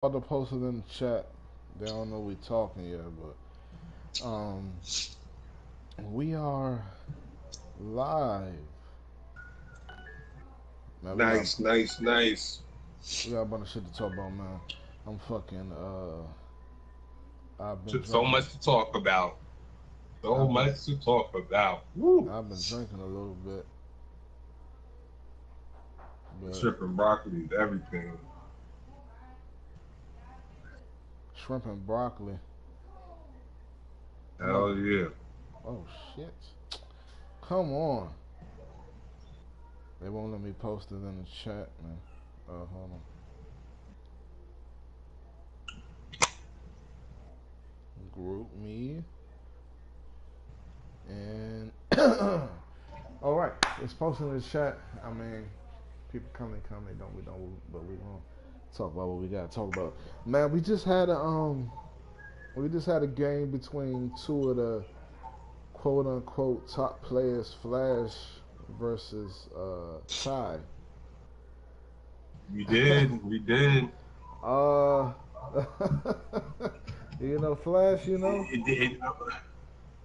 About to post it in the chat. They don't know we talking yet, but we are live. Man, Nice, nice, nice. we got a bunch of shit to talk about, man. I'm fucking I've been So drinking. much to talk about. So I've been much to talk about. Woo! I've been drinking a little bit, but Shrimp and broccoli, everything. shrimp and broccoli. I'm about Hell to. yeah. Oh shit! Come on. They won't let me post it in the chat, man. Hold on. Group me and all right. It's posted in the chat. I mean, people come, they come, they don't, we don't, but we gonna talk about what we gotta talk about. Man, we just had a game between two of the quote unquote top players, Flash versus Ty. We did. We did. uh, Flash.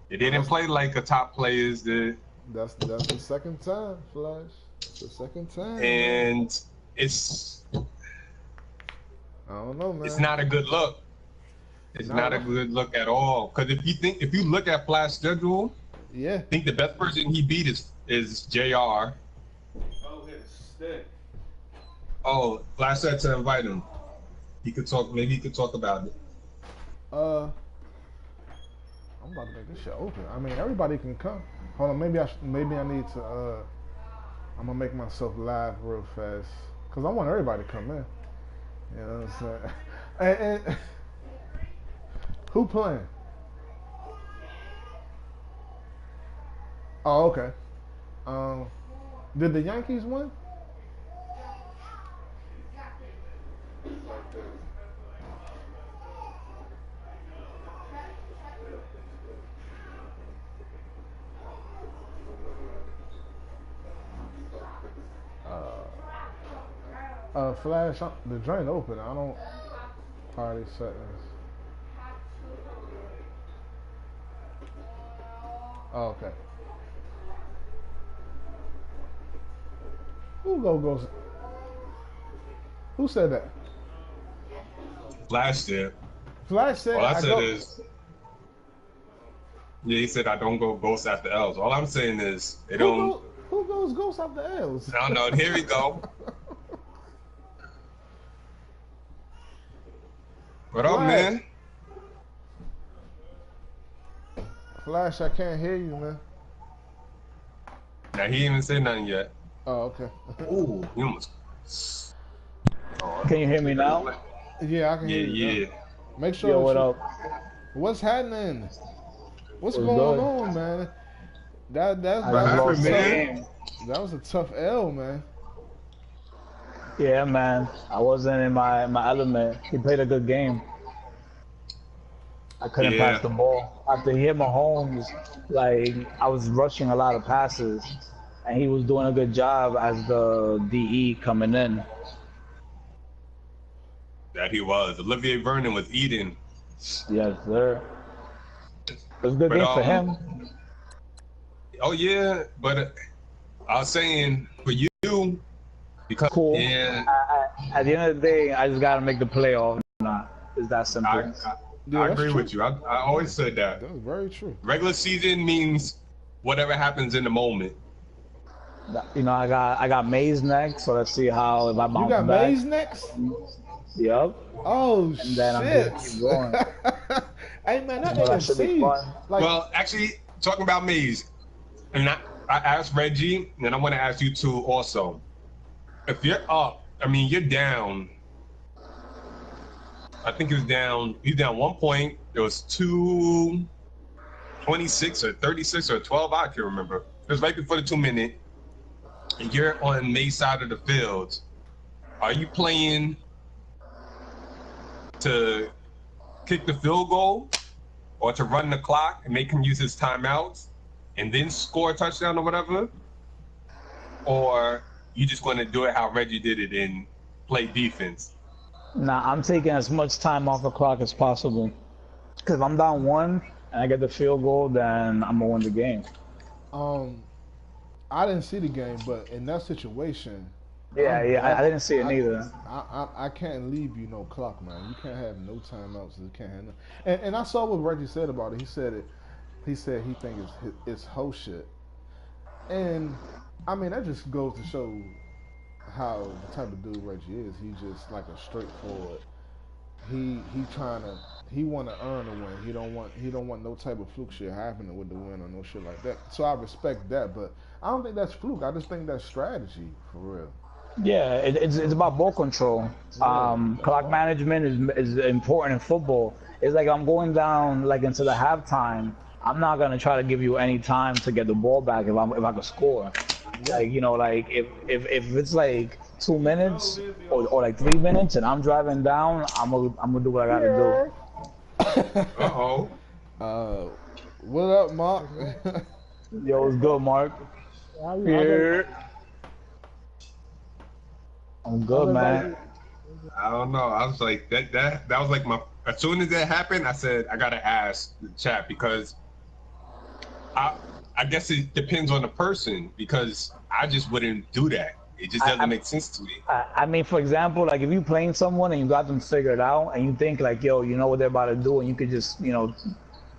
It didn't That's play like a top players did. that's the second time, Flash. It's the second time, man. And it's I don't know, it's man. not a good look. It's Not not at a all. good look at all. Because if you look at Flash schedule, Yeah. I think the best person he beat is JR. Oh, hit a stick. Oh, Flash said to invite him. He could talk. Maybe he could talk about it. Uh, I'm about to make this shit open. I mean, everybody can come. Hold on, maybe I need to. I'm gonna make myself live real fast because I want everybody to come in. You know what I'm saying? And who playing? Oh, okay. Um, did the Yankees win? Flash, the drain open. I don't party settings. Oh, okay. Who goes? Who said that? Flash did. Flash All said I I said go. is, yeah, he said I don't go ghost after L's. All I'm saying is they Who don't. go? Who goes ghost after L's? I don't know. Here we go. What up, Flash, man? Flash, I can't hear you, man. Now he ain't even said nothing yet. Oh, okay. Ooh, he almost. Oh, Can you hear me take a now? play. Yeah, I can Yeah, hear you now. yeah. Make sure Yo, that what you. up? What's happening? What's What's going good? on, man? That that I that What just was a happened, lost the tough. man? game. That was a tough L, man. Yeah, man. I wasn't in my element. He played a good game. I couldn't pass Yeah, the ball. After he hit Mahomes, like I was rushing a lot of passes, and he was doing a good job as the DE coming in. that he was. Olivier Vernon was eating. Yes, sir. It was a good But game for him. oh yeah. But I was saying for you because Cool. yeah, At the end of the day, I just gotta make the playoff. Nah, it's that I simple. Yeah, I that's agree true. with you. I always said that. That's very true. Regular season means whatever happens in the moment. I got Mays next, so let's see how if I You bounce got back. Mays next? Yep. Oh And then I'm just shit! gonna keep going. Hey man, that That should be AFC, fun. like, Well, actually, talking about Mays, and I asked Reggie, and I want to ask you too also. If you're up, I mean, you're down. I think he was down. He's down 1 point. It was 2:26 or 36 or 12. I can't remember. It was right before the 2 minute. And you're on May's side of the field. Are you playing to kick the field goal or to run the clock and make him use his timeouts and then score a touchdown or whatever? Or you just going to do it how Reggie did it and play defense? Nah, I'm taking as much time off the clock as possible. Because if I'm down one and I get the field goal, then I'm gonna win the game. Um, I didn't see the game, but in that situation, Yeah, I'm yeah, I def didn't see it I, neither. I can't leave you no clock, man. You can't have no timeouts. You can't have no. And I saw what Reggie said about it. He said it. He said he thinks it's whole shit. And I mean that just goes to show how the type of dude Reggie is. He's just like a straightforward. He trying to he want to earn a win. He don't want no type of fluke shit happening with the win or no shit like that. So I respect that, but I don't think that's fluke. I just think that's strategy for real. Yeah, it's about ball control. Yeah, that's Clock all. management is important in football. It's like I'm going down like into the halftime. I'm not gonna try to give you any time to get the ball back if I could score. Yeah, Like like if it's like 2 minutes or like 3 minutes and I'm driving down, I'm gonna do what I gotta do. Yeah. Uh-oh. uh, what up, Mark? Yo, it's good, Mark. How's Yeah, everybody? I'm How's good, man. everybody? I don't know. I was like that was like my as soon as that happened, I said I gotta ask the chat because I I guess it depends on the person because I just wouldn't do that. It just I, doesn't make sense to me. I mean, for example, like if you playing someone and you got them figured out, and you think like, yo, you know what they're about to do, and you could just,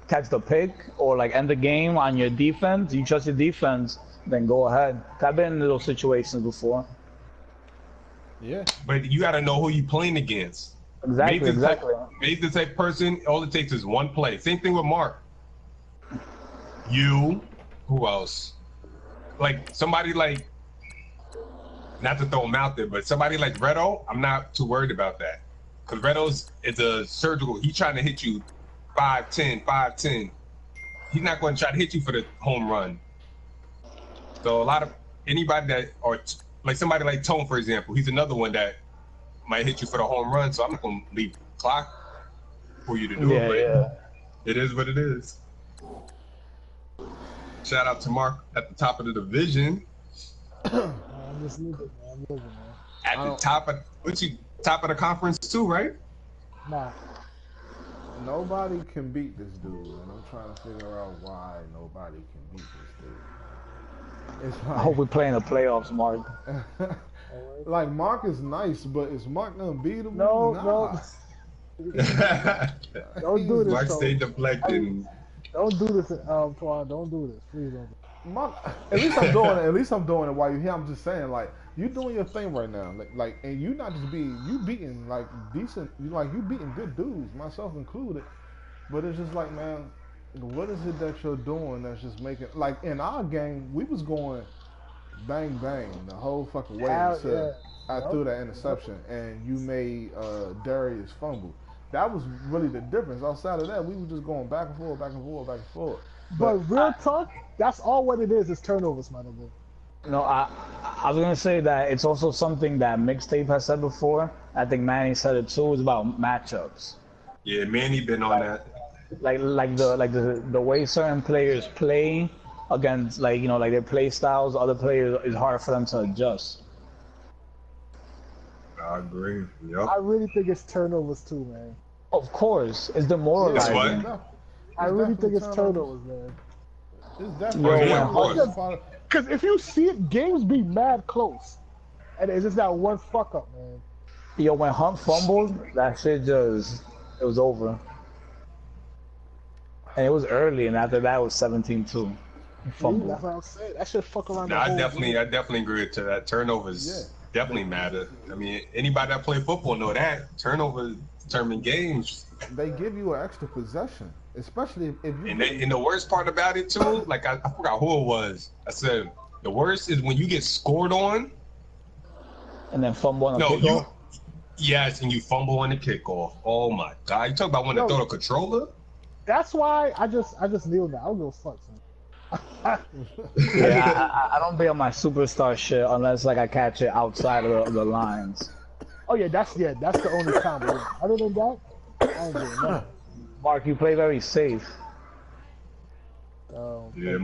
catch the pick or like end the game on your defense. You trust your defense, then go ahead. I've been in those situations before. Yeah, But you gotta know who you playing against. Exactly, exactly. Maybe the type person, all it takes is one play. Same thing with Mark. You, who else? Like somebody like, not to throw him out there, but somebody like Redo, I'm not too worried about that. Because Redo's is a surgical, he's trying to hit you 5'10", 5'10". He's not going to try to hit you for the home run. So a lot of anybody that, or like somebody like Tone, for example, he's another one that might hit you for the home run. So I'm not going to leave clock for you to do Yeah, it, yeah. but it is what it is. Shout out to Mark at the top of the division. I'm just living, man. I'm living, man. At the top of top of the conference too, right? Nah. nobody can beat this dude, and I'm trying to figure out why nobody can beat this dude. It's I hope we play in the playoffs, Mark. like Mark is nice, but is Mark unbeatable? No, Nah. Don't do this. Mark though. stay deflecting. Don't do this, Twan. Don't do this. Please don't. Mark, at least I'm doing it. At least I'm doing it while you're here. I'm just saying, like you doing your thing right now, and you not just being you beating like decent, you beating good dudes, myself included. But it's just like, man, what is it that you're doing that's just making like in our game we was going bang bang the whole fucking way until I threw that interception and you made Darius fumble. That was really the difference. Outside of that, we were just going back and forth, back and forth, back and forth. But real talk, that's all what it is turnovers, my nigga. I was gonna say that it's also something that Mixtape has said before. I think Manny said it too. It's about matchups. Yeah, Manny been on that. The way certain players play against like their play styles, other players is hard for them to adjust. I agree. Yep. I really think it's turnovers too, man. Of course, it's It's demoralizing. what? I really think it's definitely turnovers, man. It's Yo, definitely yeah, of course. Because if you see it, games be mad close, and it's just that one fuck up, man. Yo, when Hunt fumbled, that shit it was over. And it was early, and after that it was 17-2. That's Fumble. what I'm saying. That should fuck around. No, the I whole definitely game. agree to that. Turnovers Yeah. definitely matter. I mean, anybody that play football know that turnovers determine games. They give you an extra possession, especially if you. And the worst part about it too, like I forgot who it was. I said the worst is when you get scored on. And then fumble on a No, kickoff. yes, and you fumble on the kickoff. Oh my god! You talk about when to Yo. throw the controller. That's why I just kneel now. I don't give a fuck. Son. Yeah, I don't be on my superstar shit unless like I catch it outside of the lines. Oh yeah, that's the only time. But other than that, I ain't doing nothing. Mark, you play very safe. Yeah, There's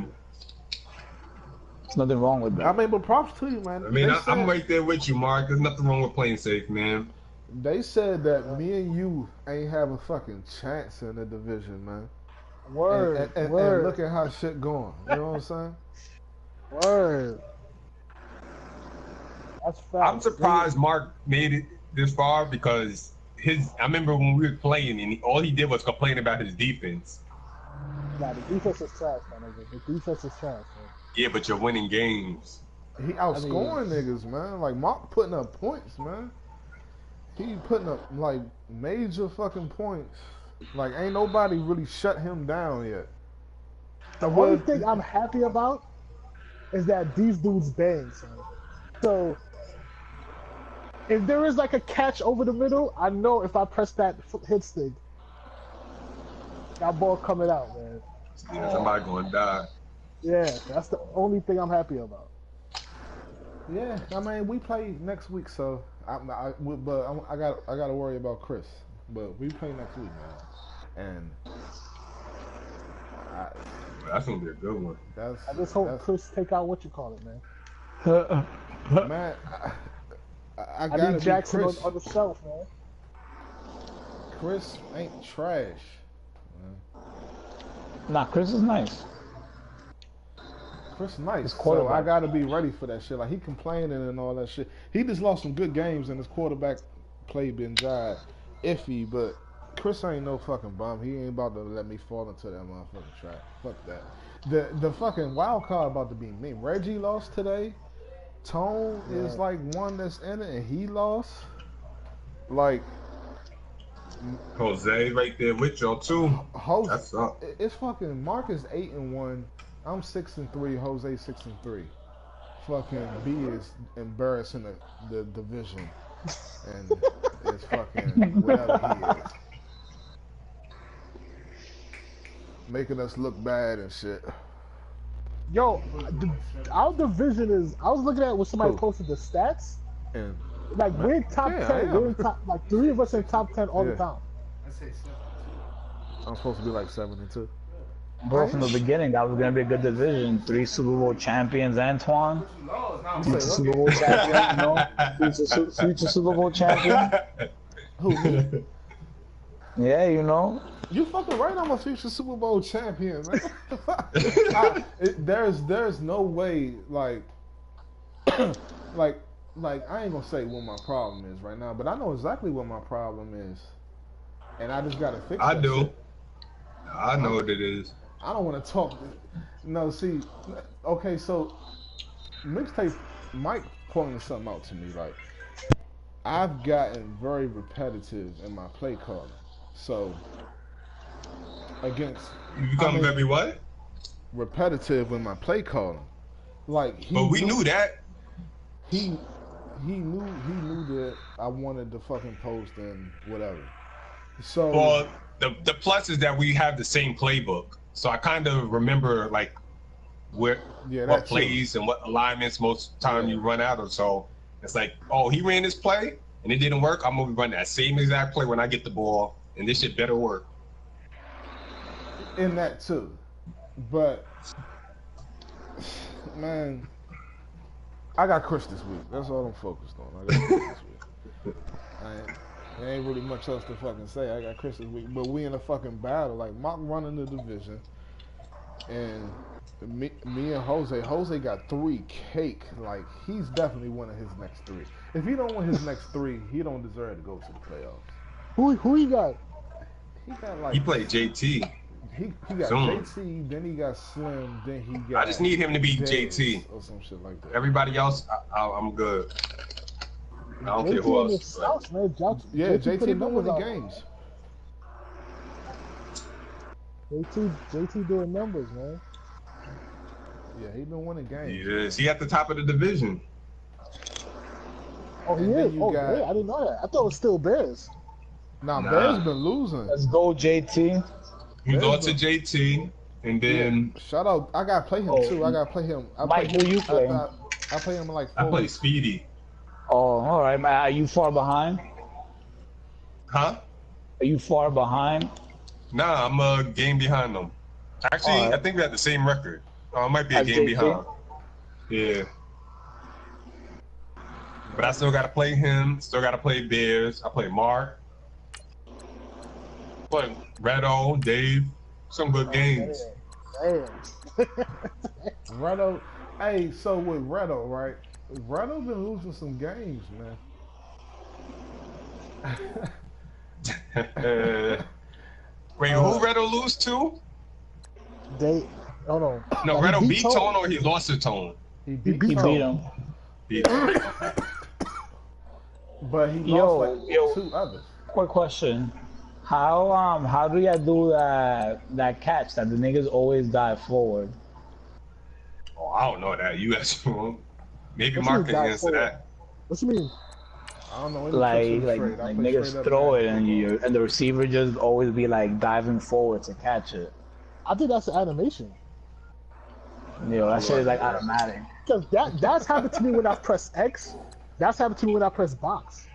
nothing wrong with I that. mean, but props to you, man. I mean, They I'm said- right there with you, Mark. There's nothing wrong with playing safe, man. They said that me and you ain't have a fucking chance in the division, man. Word, And look word, at how shit going. You know what I'm saying? word. That's I'm facts. surprised Mark made it this far because I remember when we were playing and all he did was complain about his defense. Nah, the defense is trash, my nigga. The defense is trash, man. Yeah, but you're winning games. He I mean, outscoring niggas, man. Like Mark putting up points, man. He putting up like major fucking points. Like ain't nobody really shut him down yet. the only Well, thing I'm happy about is that these dudes bang, son. So if there is like a catch over the middle, I know if I press that hit stick, that ball coming out, man. Somebody going to die. Yeah, that's the only thing I'm happy about. yeah. I mean, we play next week, so I got to worry about Chris. But we play next week, man. And I, That's going to be a good one. I just hope Chris take out what you call it, man. man. I I gotta need be Jackson Chris. on the shelf, man. Chris ain't trash. Nah, Chris is nice. Chris nice. His So quarterback. I gotta be ready for that shit. Like he complaining and all that shit. He just lost some good games and his quarterback play been jive iffy, but Chris ain't no fucking bum. He ain't about to let me fall into that motherfucking trap. Fuck that. The fucking wild card about to be me. Reggie lost today. Tone is like one that's in it and he lost. Like Jose right there with y'all, too. Jose, That's up. it's fucking Marcus 8-1. I'm 6-3. Jose 6-3. Fucking B is embarrassing the division, and it's fucking whatever he is, making us look bad and shit. Yo, our division is. I was looking at when somebody Who? posted the stats. And Like we're in top Yeah, 10. I am. We're in top. Like 3 of us in top 10 all the Yeah. time. I'm supposed to be like 7-2. Bro, from the beginning, that was gonna be a good division. 3 Super Bowl champions, Antoine. Future Super Bowl champion, you know. Future Super Bowl champion. Who? Me? Yeah, you know. You fucking right. I'm a future Super Bowl champion, man. There's no way like like I ain't gonna say what my problem is right now, but I know exactly what my problem is, and I just gotta fix I that do. shit. I know what it is. I don't want to talk. No, see, okay, so mixtape Mike pointed something out to me. Like I've gotten very repetitive in my play calling. So against You become very what? repetitive in my play calling. Like But we knew that. he knew that I wanted to fucking post and whatever. So Well, the plus is that we have the same playbook. So I kind of remember like what that too. plays and what alignments most time you run out of. So it's like, oh, he ran this play and it didn't work. I'm gonna run that same exact play when I get the ball, and this shit better work. in that too, but man, I got Chris this week. That's all I'm focused on. I got Chris this week. There ain't really much else to fucking say. I got Chris this week, but we in a fucking battle. Like Mark running the division, and me and Jose. Jose got 3 cake. Like he's definitely winning his next 3. If he don't win his next 3, he don't deserve to go to the playoffs. Who you got? He got like He played JT. he got Soon. JT, then he got Slim, then he got. I just need him to be Dez JT. or some shit like that. Everybody else, I'm good. I don't care JT who in the else. South, man. Yeah, put JT the been numbers winning out. games. JT doing numbers, man. Yeah, he been winning games. He is. He at the top of the division. Oh, he And then is. you Oh, got- yeah, I didn't know that. I thought it was still Bears. Nah, Nah. Bears been losing. Let's go, JT. He There's lost no- to JT, and then Shout out! I gotta play him Oh, too. I gotta play him. I Mike, play who you play? I play him in like I 4 play weeks. Speedy. Oh, all right, man. Are you far behind? Huh? Are you far behind? Nah, I'm a game behind them. Actually, Alright. I think we have the same record. It might be a As game JT? behind. Yeah. But I still got to play him. Still got to play Bears. I play Mark. Play Redo, Dave. Some good games. Damn. Redo, hey, so with Redo, right? Redo been losing some games, man. Wait, who Redo lose to? They, hold on. No, he Redo beat Tone. Tone or he lost to Tone? He He beat He Tone, beat him. Beat him. but he lost like Yo. 2 others. Quick question. How do y'all do that catch that the niggas always dive forward? Oh, I don't know that. You asked for maybe What you Mark mean, can dive answer forward? that. What you mean? I don't know any tricks with the Like trade. I like play niggas straight up throw it Madden. and the receiver just always be like diving forward to catch it. I think that's an animation. Yo, that shit is like automatic. Because that's happened to me when I press X. That's happened to me when I press box.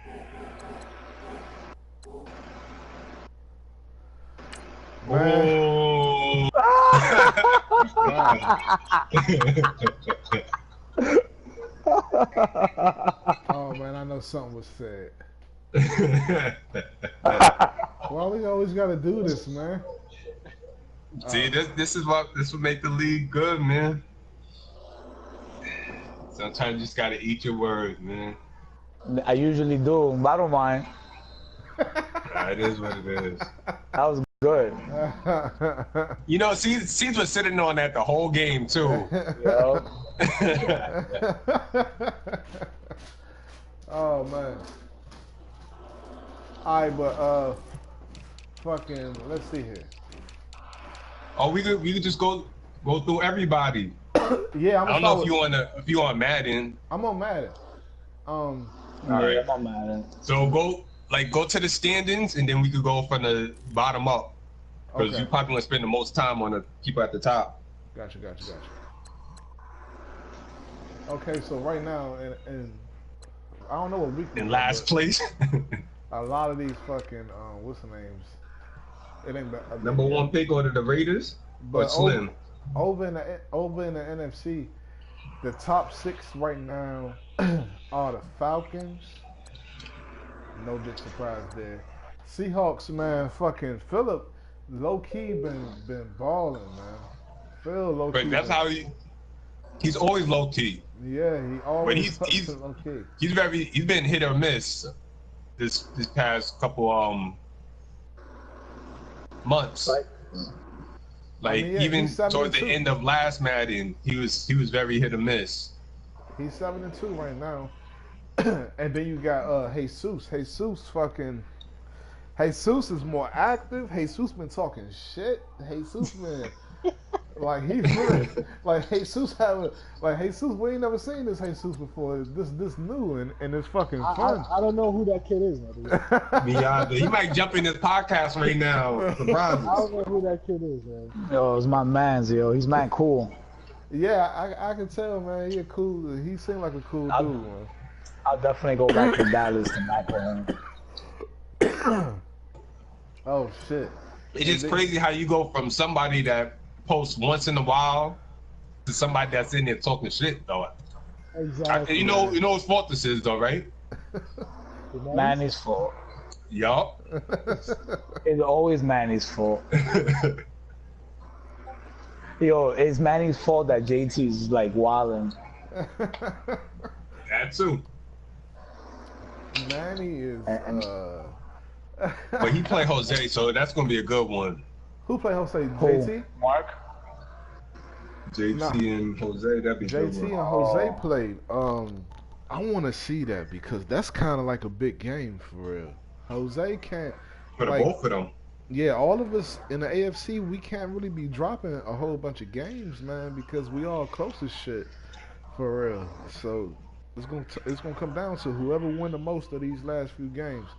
Man, oh man, I know something was said. Why we always gotta do this, man? See, this would make the league good, man. Sometimes you just gotta eat your words, man. I usually do, but I don't mind. It is what it is. That was good. You know, C's was sitting on that the whole game too. Yo. Oh man. Alright, but fucking let's see here. Oh, we could just go through everybody. Yeah, I don't know if you on Madden. I'm on Madden. All right. I'm mad. So go to the standings and then we could go from the bottom up. Because Okay. you probably want to spend the most time on the people at the top. Gotcha. Okay, so right now, and I don't know what week. In last place. A lot of these fucking what's the names? It ain't Number 1 pick or the Raiders or But Slim. over in the NFC, the top 6 right now are the Falcons. No big surprise there. Seahawks, man, fucking Phillip, low key been balling, man. Phil low key. But that's how he's always low key. Yeah, he always But he's low key. he's been hit or miss this past couple months. Like I mean, yeah, even he's 7 towards and the 2. end of last Madden, he was very hit or miss. He's 7-2 right now. And then you got Jesus. Jesus is more active. Jesus been talking shit. Jesus been like he's really like Jesus we ain't never seen this Jesus before. This new and it's fucking fun. I don't know who that kid is, man. Me either. He might jump in this podcast right now. Surprise I don't know who that kid is, man. Yo, it's my man's, yo. He's man cool. Yeah, I can tell, man. He seemed like a cool dude, man. I'll definitely go back to Dallas to back with him. Oh shit. It's just crazy how you go from somebody that posts once in a while to somebody that's in there talking shit though. Exactly. You know whose fault this is though, right? Manny's fault. Yup. It's always Manny's fault. Yo, it's Manny's fault that JT's like wilding. That too. Manny is But he played Jose, so that's gonna be a good one. Who played Jose? Who? JT? Mark? JT and Jose, that'd be a good JT one. and Jose played. I want to see that because that's kind of like a big game for real. Jose can't. For the like, both of them. Yeah, all of us in the AFC, we can't really be dropping a whole bunch of games, man, because we all close as shit for real. So it's gonna come down to whoever win the most of these last few games,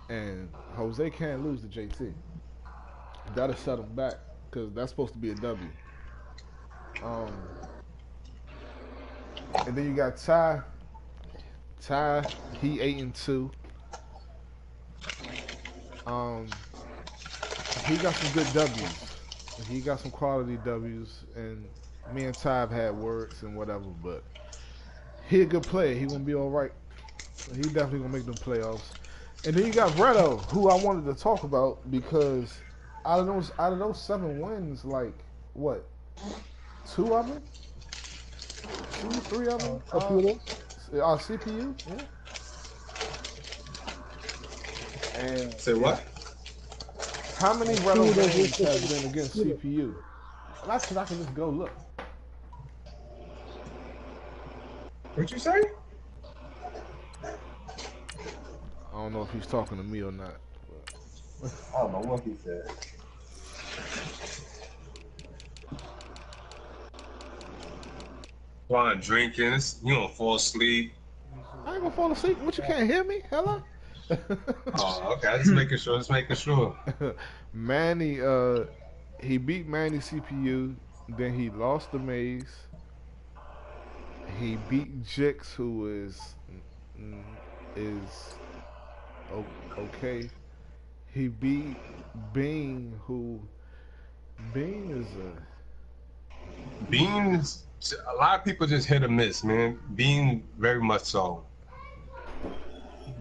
and Jose can't lose to JT. That'll set him back because that's supposed to be a W. And then you got Ty. Ty, he 8-2. He got some good W's. He got some quality W's, and me and Ty have had words and whatever, but he a good player. He gonna be all right. He definitely gonna make them playoffs. And then you got Reto, who I wanted to talk about because out of those 7 wins, like what, 2 of them, 3 of them, Computer. CPU, yeah. And Say what? how many Two Reto of those games wins have been against computer. CPU? That's because I can just go look. What you say? I don't know if he's talking to me or not. I don't know what he said. While I'm drinking, you don't fall asleep. I ain't gonna fall asleep. What, you can't hear me? Hello? Oh, okay. Just making sure. Just making sure. Manny, he beat Manny CPU. Then he lost the Maze. He beat Jix, who is okay. He beat Bean, who Bean is Beans. A lot of people just hit or miss, man. Bean, very much so.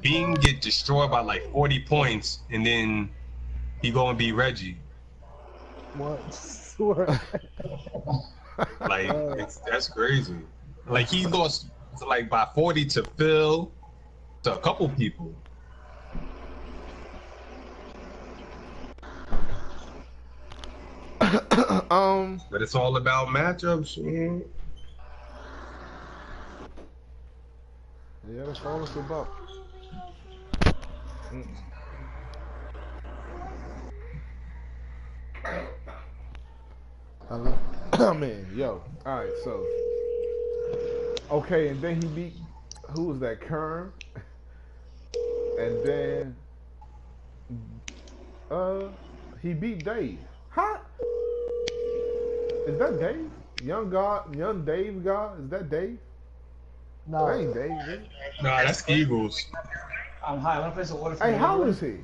Bean get destroyed by like 40 points, and then he go and beat Reggie. What? Swear. Like that's crazy. Like he lost like by 40 to Phil, to a couple people. But it's all about matchups, man. yeah, that's all it's about. Hello? I mean, yo. Alright, so. Okay, and then he beat, who was that, Kern? And then, he beat Dave. Huh? Is that Dave? Young Dave God? Is that Dave? No. That ain't Dave, is it? Nah, that's Eagles. I'm high. I want to play some water for Hey, you, how bro. is he?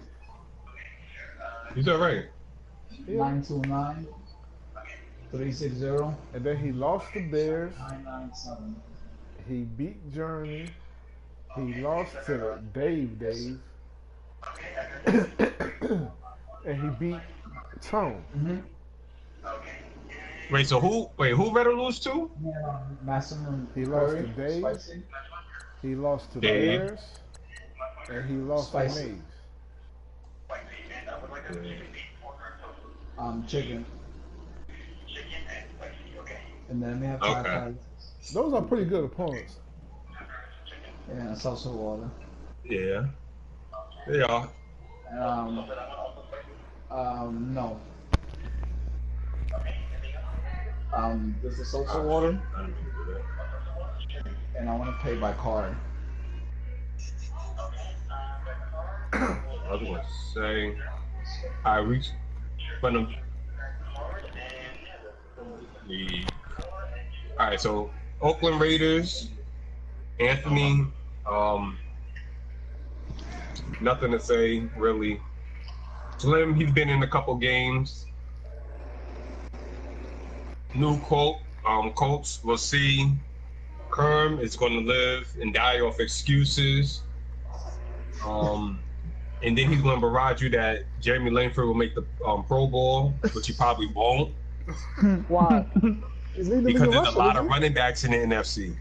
He's all right. Yeah. 929 360 And then he lost the Bears. 997. He beat Journey. He lost to Dave. And he beat Tone. Wait, so who better lose to? Yeah, Maximum. He lost Curry, to Dave. Spicy. He lost to Dave. Bears. And he lost Spicy. to Maze. Chicken. And then we have Okay. five pies. Those are pretty good opponents. Yeah, salsa water. Yeah. They are. No. This is salsa water, I didn't do that. and I want to pay by card. I was going to say, I reached for them. All right, so Oakland Raiders, Anthony, nothing to say really. Slim, he's been in a couple games. New Colts, we'll see. Kerm is going to live and die off excuses. And then he's going to barrage you that Jeremy Langford will make the Pro Bowl, which he probably won't. Why? He's leading the Because league in there's a rushing, lot isn't of he? running backs in the NFC.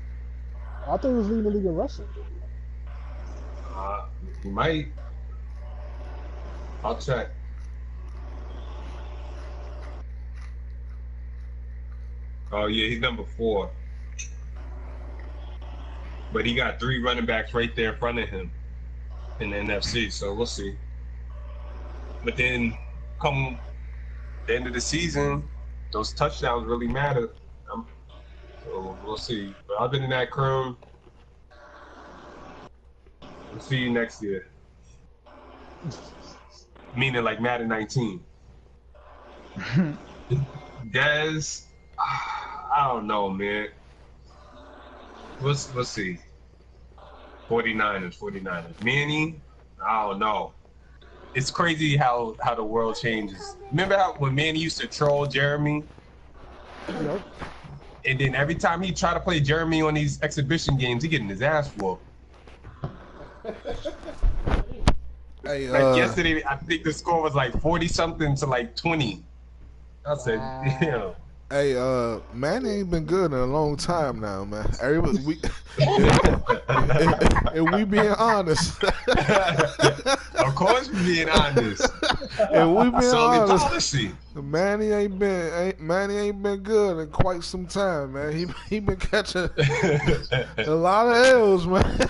I thought he was leading the league in rushing. He might. I'll check. Oh yeah, he's number 4. But he got 3 running backs right there in front of him in the NFC, so we'll see. But then come the end of the season, those touchdowns really matter. So we'll see. But other than that, Kerm, we'll see you next year. Meaning like Madden 19. Dez, I don't know, man. We'll see. 49ers. Manny, I don't know. It's crazy how the world changes. Remember how when Manny used to troll Jeremy? Yep. And then every time he tried to play Jeremy on these exhibition games, he getting his ass whooped. Hey, Like yesterday, I think the score was like 40 something to like 20. I said, damn. hey, Manny ain't been good in a long time now, man. Everybody, if we being honest, Of course, we're being honest. if we being It's only honest, policy. Manny ain't been good in quite some time, man. He been catching a lot of L's, man.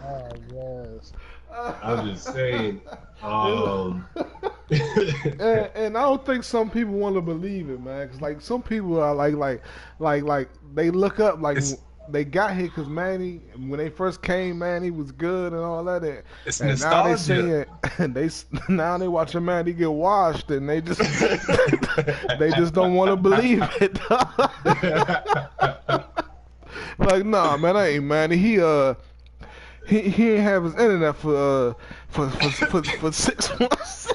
Oh yes. I'm just saying. and I don't think some people want to believe it, man. Cause like some people are like they look up like It's- they got here because Manny, when they first came, Manny was good and all that. It's And now they see nostalgia. it, and now they watching Manny get washed, and they just they just don't want to believe it. Like, nah, man, I ain't Manny. He ain't have his internet for 6 months.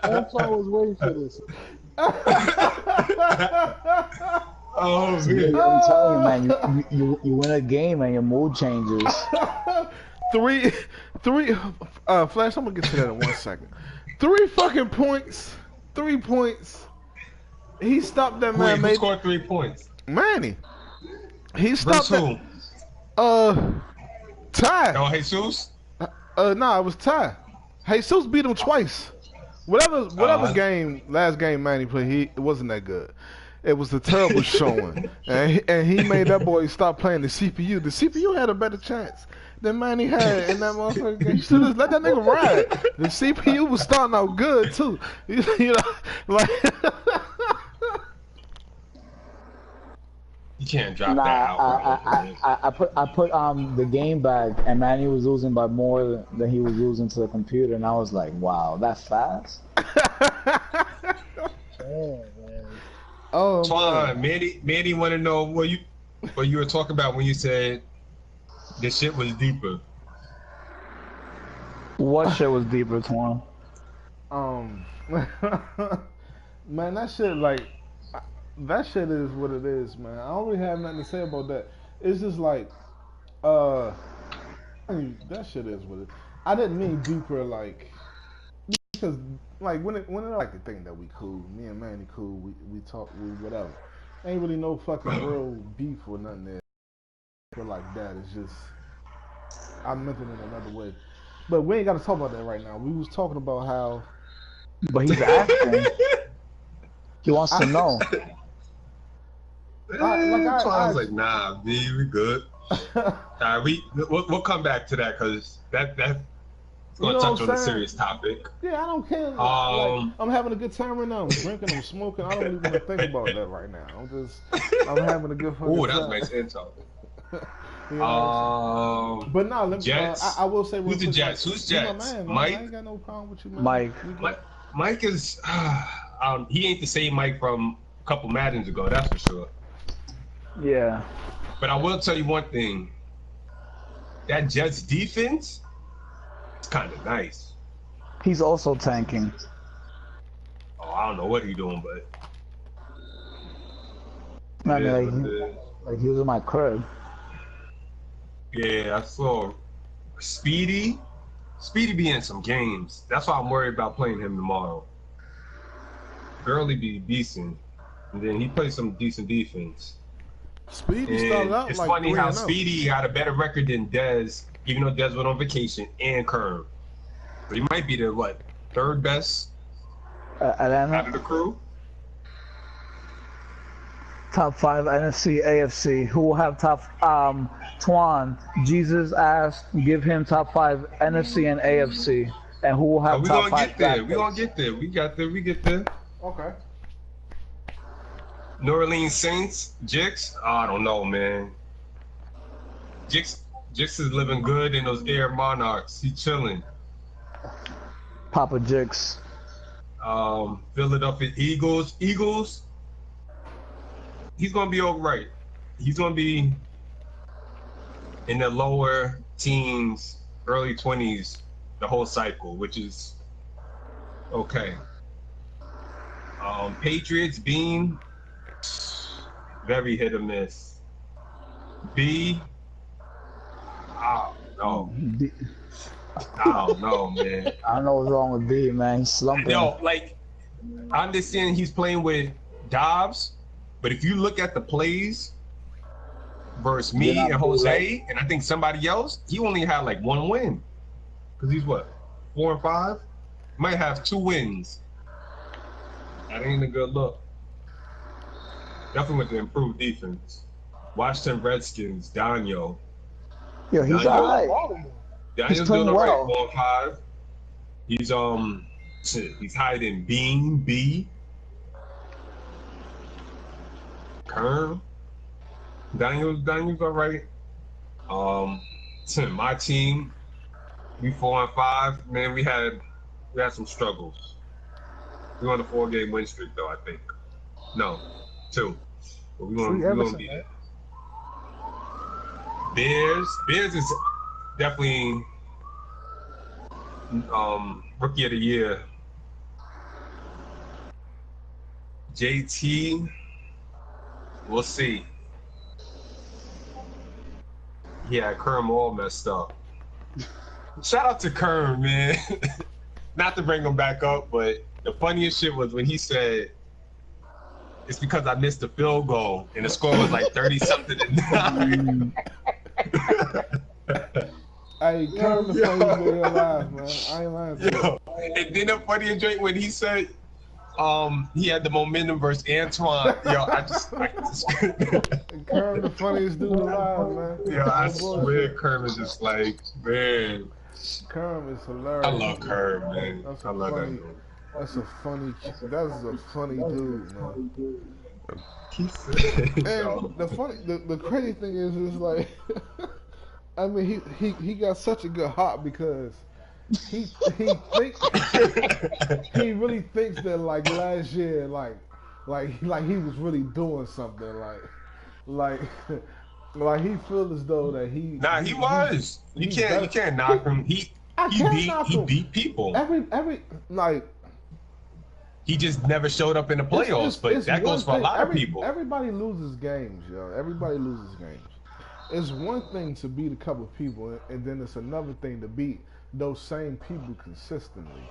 Antoine was waiting for this. Oh man. I'm telling you, man, you win a game and your mood changes. three, Flash. I'm gonna get to that in 1 second. 3 fucking points. 3 points. He stopped that Wait, man. who scored 3 points? Manny. He stopped Versus that. who? Ty. Oh, Jesus? Nah, it was Ty. Jesus beat him twice. Whatever game, last game Manny played, it wasn't that good. It was a terrible showing, and he made that boy stop playing the CPU. The CPU had a better chance than Manny had in that motherfucker game. You should have let that nigga ride. The CPU was starting out good too. You know, like. You can't drop Nah, that out. Man. I put the game back, and Manny was losing by more than he was losing to the computer, and I was like, wow, that's fast. Oh man. Oh, Twan, Manny want to know what you were talking about when you said this shit was deeper. What shit was deeper, Twan? Man, that shit that shit is what it is, man. I don't really have nothing to say about that. It's just like, that shit is what it. I didn't mean deeper, like, because like when it like the thing that we cool, me and Manny cool, we talk, we whatever. Ain't really no fucking real beef or nothing there. But like that, it's just I meant it in another way. But we ain't got to talk about that right now. We was talking about how. But he's asking. He wants to know. I was like, nah, B, we good. We'll come back to that because that's gonna touch on a serious topic. Yeah, I don't care. Like, I'm having a good time right now. I'm drinking, I'm smoking. I don't even want to think about that right now. I'm having a good fucking time. Oh, that's nice intel. You know but no, let me. Jets. I will say. Who's the Jets? Who's Jets? Man, Mike. I ain't got no problem with you, man. Mike is. He ain't the same Mike from a couple Maddens ago. That's for sure. Yeah. But I will tell you one thing. That Jets defense is kind of nice. He's also tanking. Oh, I don't know what he's doing, but. I mean, like he was in my crib. Yeah, I saw Speedy be in some games. That's why I'm worried about playing him tomorrow. Gurley be decent, and then he plays some decent defense. Speedy started out it's like funny how 3-0. Speedy got a better record than Dez, even though Dez went on vacation, and Kern. But he might be the third best out of the crew. Top 5 NFC, AFC. Who will have top? Twan. Jesus asked, give him top 5 NFC and AFC, and who will have top 5? We gonna get there. We get there. Okay. New Orleans Saints, Jix. I don't know, man. Jix is living good in those Air Monarchs. He chilling. Papa Jix. Philadelphia Eagles. He's gonna be all right. He's gonna be in the lower teens, early 20s, the whole cycle, which is okay. Patriots, Bean, very hit or miss. B, I don't know. B- I don't know, man. I don't know what's wrong with B, man. He's slumping. No, like I understand he's playing with Dobbs, but if you look at the plays versus You're me not and too Jose, and I think somebody else, he only had like one win. Because he's what, 4 and 5? Might have 2 wins. That ain't a good look. Definitely with the improved defense. Washington Redskins, Daniel. Yo, he's Daniel- alright. Daniel's playing doing alright, well. 4 and 5. He's hiding Bean, B. Kern. Daniel's alright. My team, we 4 and 5. Man, we had some struggles. We on a 4-game win streak though, I think. No, 2. But we gonna beat it. Bears is definitely rookie of the year. JT, we'll see. Yeah, Kerm all messed up. Shout out to Kerm, man. Not to bring him back up, but the funniest shit was when he said, it's because I missed the field goal and the score was like 30-something to 9. Hey, Kerm the funniest nigga alive, man. I ain't lying to you. And then the funniest joint when he said he had the momentum versus Antoine. I just Kerm the funniest dude alive, man. Yo, I No bullshit. swear Kerm is just like, man. Kerm is hilarious. I love Kerm, man. That's I love that funny. dude. That's a funny dude, man. He said, And the crazy thing is like, I mean, he got such a good heart because he really thinks that like last year like he was really doing something like he feels as though that he was. You can't knock him. He beat people. Every like. He just never showed up in the playoffs, but that goes for a lot of people. Everybody loses games, yo. Everybody loses games. It's one thing to beat a couple of people, and then it's another thing to beat those same people consistently.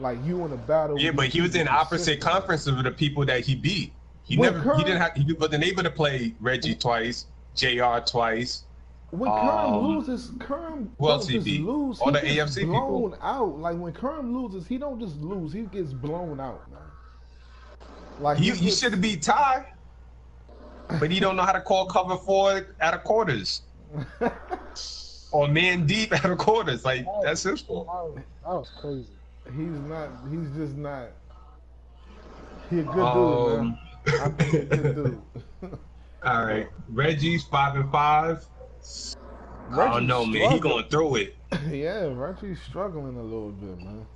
Like you in a battle. Yeah, but he was in opposite conference of the people that he beat. He wasn't able to play Reggie twice, JR twice. When Kerm loses, Kerm who else he don't just beat? lose. All He the gets AFC blown people. out. Like when Kerm loses, he don't just lose. He gets blown out, man. Like He should have beat Ty, but he don't know how to call cover 4 out of quarters. Or man deep out of quarters. Like that's his fault. That was crazy. He's just not. He a good dude, man. I think he's a good dude. All right, Reggie's 5 and 5. I don't know, man. He going through it. Yeah, Reggie's struggling a little bit, man.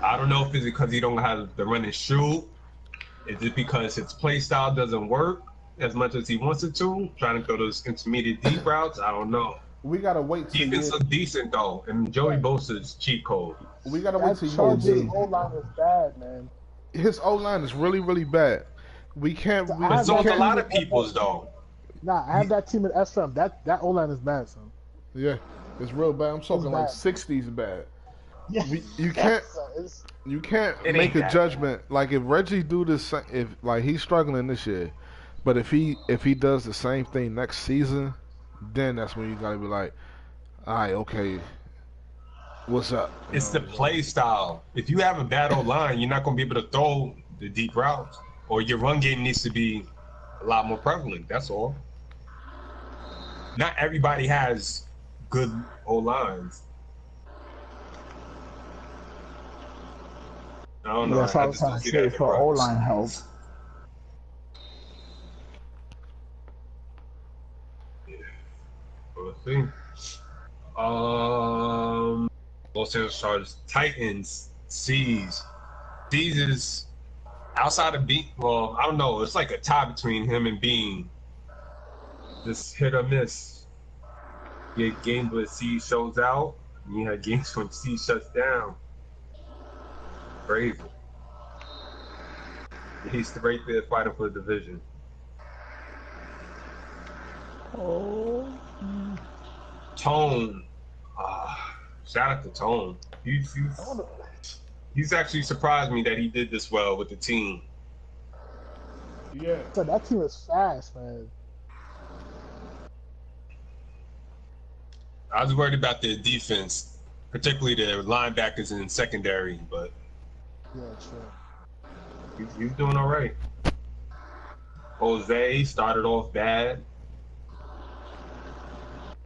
I don't know if it's because he don't have the run and shoot. Is it because his play style doesn't work as much as he wants it to? Trying to go those intermediate deep routes? I don't know. We gotta wait till Defense look decent though, and Joey Bosa's cheat code. we gotta wait till Chargers year O-line is bad, man. his O line is really, really bad. We can't. But so is a lot of people's though. Nah, I have that team in SM. That O-line is bad, son. Yeah, it's real bad. I'm talking like bad. 60s bad. Yeah. You can't. It's- You can't It make ain't a that judgment like if Reggie do this. If like he's struggling this year, but if he does the same thing next season, then that's when you gotta be like, all right, okay, what's up? It's the play style. If you have a bad line, you're not going to be able to throw the deep routes, or your run game needs to be a lot more prevalent. That's all. Not everybody has good O lines. I don't know. That's what I I was just don't trying to see that say in the for Bucks. O-line help. We'll see. Los Angeles Chargers, Titans, C's. C's is outside of Bean. Well, I don't know. It's like a tie between him and Bean. Just hit or miss. You had games where C shows out, and you had games when C shuts down. Crazy. He's right there fighting for the division. Oh. Tone. Shout out to Tone. He's actually surprised me that he did this well with the team. Yeah. So that team is fast, man. I was worried about their defense, particularly their linebackers in secondary, but Yeah, true. he's doing all right. Jose started off bad,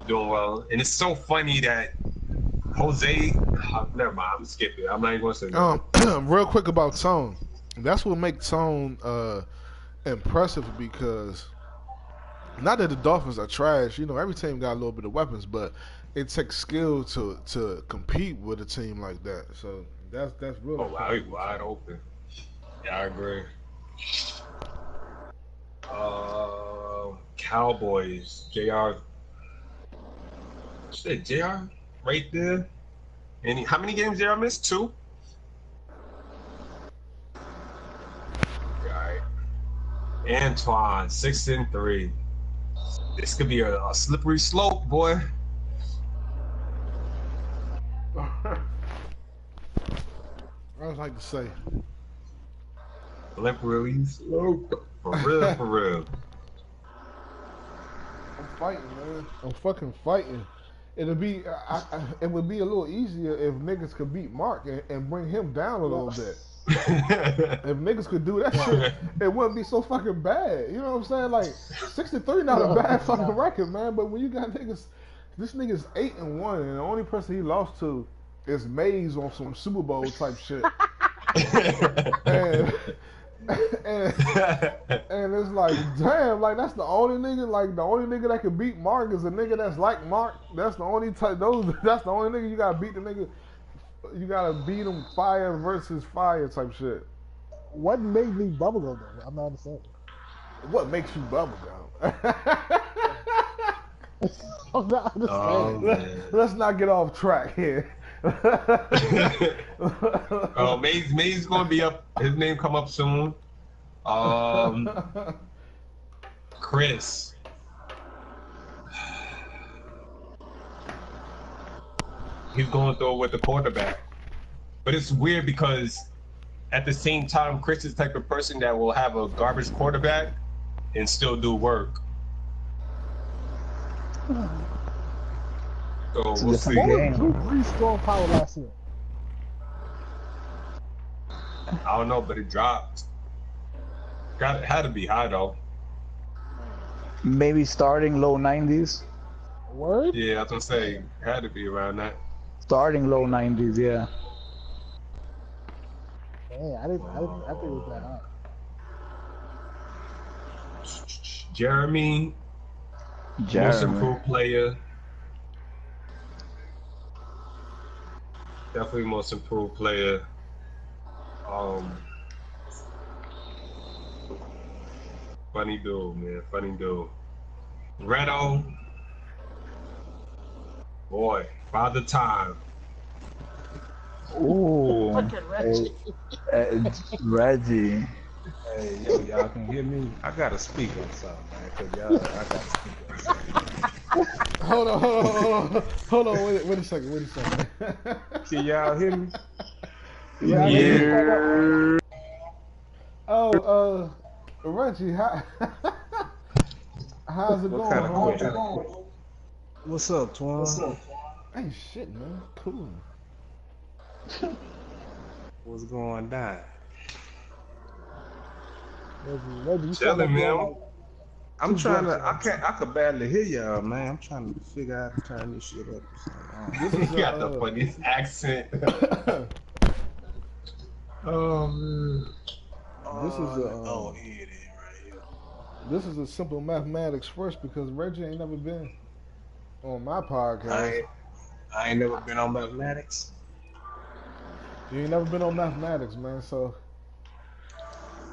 doing well, and it's so funny that Jose. Never mind, I'm skipping. I'm not even gonna say that. Real quick about Tone. That's what makes Tone impressive because not that the Dolphins are trash. You know, every team got a little bit of weapons, but it takes skill to compete with a team like that. So that's really. Oh wow, he's wide open. Yeah, I agree. Cowboys, JR. Shit, JR right there. And how many games JR missed? 2? Alright. Antoine, 6-3. This could be a slippery slope, boy. I always like to say. Slippery slope. For real, for real. I'm fighting, man. I'm fucking fighting. It would be a little easier if niggas could beat Mark and bring him down a little bit. If niggas could do that shit, it wouldn't be so fucking bad. You know what I'm saying? Like 63 not a bad fucking record, man. But when you got niggas, this nigga's 8-1, and the only person he lost to is Mays on some Super Bowl type shit. and it's like, damn, like that's the only nigga, like the only nigga that can beat Mark is a nigga that's like Mark. That's the only type. That's the only nigga you gotta beat the nigga. You gotta beat him fire versus fire type shit. What made me bubblegum though? I'm not understanding. What makes you bubblegum? I'm not understanding. Let's not get off track here. Oh, Mays gonna be up. His name come up soon. Chris. He's going through it with the quarterback. But it's weird because at the same time, Chris is the type of person that will have a garbage quarterback and still do work. So we'll see. What was Drew Brees' strong power last year? I don't know, but it dropped. It had to be high though. Maybe starting low 90s. Word? Yeah, I was gonna say it had to be around that. Starting low 90s, yeah. Dang, I think it was that high. Jeremy, most improved player. Definitely most improved player. Funny dude, man. Funny dude. Redo. Boy, Father Time. Ooh. Fucking Reggie. Reggie. Hey, yo, y'all can hear me? I gotta speak on something, man, cause y'all, I gotta speak on something. Hold on. Wait a second. Can y'all hear me? Yeah. Oh, Reggie, how's it What going? kind of question? What's up, Twan? Ain't shit, man. Cool. What's going down? Reggie, you Tell him, man. I'm trying to. I could barely hear y'all, man. I'm trying to figure out how to turn this shit up. This He got the funniest accent. Oh man. This is a here it is, right here. this is a simple mathematics first because Reggie ain't never been on my podcast. I ain't never been on mathematics. You ain't never been on mathematics, man. So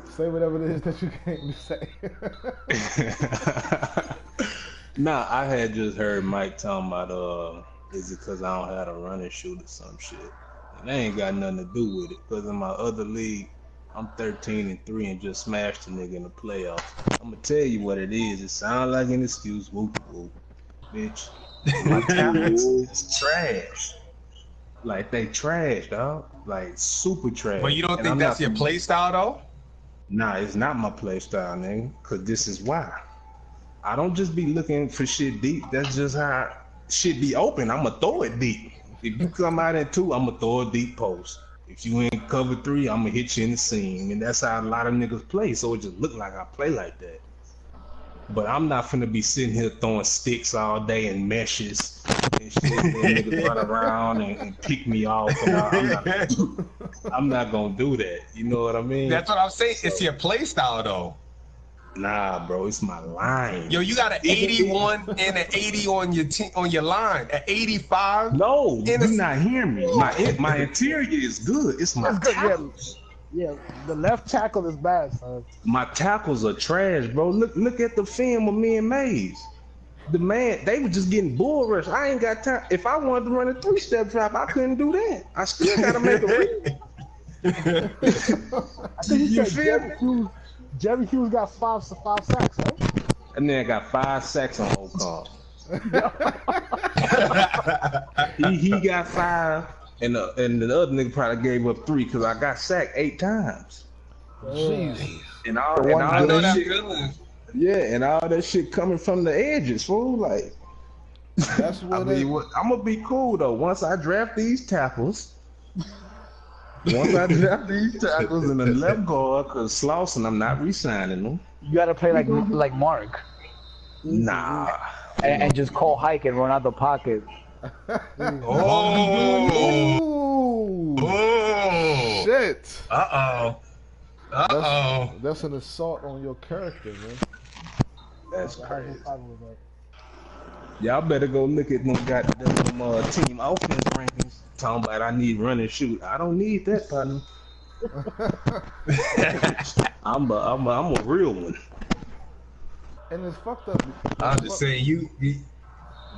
say whatever it is that you can't say. Nah, I had just heard Mike talking about is it because I don't have a running shoe or some shit? And that ain't got nothing to do with it. Because in my other league, I'm 13-3 and just smashed a nigga in the playoffs. I'm gonna tell you what it is. It sounds like an excuse. Whoop whoop, bitch. My tablets is trash. Like they trash, dog. Like super trash. But you don't And think I'm that's not your play style though? Nah, it's not my play style, nigga. Cause this is why. I don't just be looking for shit deep. That's just how shit be open. I'ma throw it deep. If you come out in 2, I'ma throw a deep post. If you in cover 3, I'ma hit you in the seam. And that's how a lot of niggas play. So it just look like I play like that. But I'm not finna be sitting here throwing sticks all day and meshes and shit. And niggas run around and pick me off. And I'm not gonna do that. You know what I mean? That's what I'm saying. It's your play style though. Nah, bro, it's my line. Yo, you got an 81 and an 80 on your on your line. An 85. No, you're not hearing me. My interior is good. It's my tackles. Yeah, the left tackle is bad, son. My tackles are trash, bro. Look at the film of me and Mays. The man, they were just getting bull rush. I ain't got time. If I wanted to run a 3-step drop, I couldn't do that. I still gotta make a read. I think you said Jerry Hughes got five sacks, right? And then I got 5 sacks on whole call. he got 5. And the other nigga probably gave up 3 because I got sacked 8 times. Jeez. And all that shit. Yeah, and all that shit coming from the edges, fool. Like, That's what I'm gonna be cool though. Once I draft these tackles, in the left guard, cause Slauson, I'm not re-signing them. You gotta play like Mark. Nah. And just call hike and run out the pocket. Oh. Oh. Shit. That's an assault on your character, man. That's crazy. Y'all better go look at them goddamn team offense rankings. Talking about I need run and shoot. I don't need that, partner. I'm a real one. And it's fucked up. I'm just saying,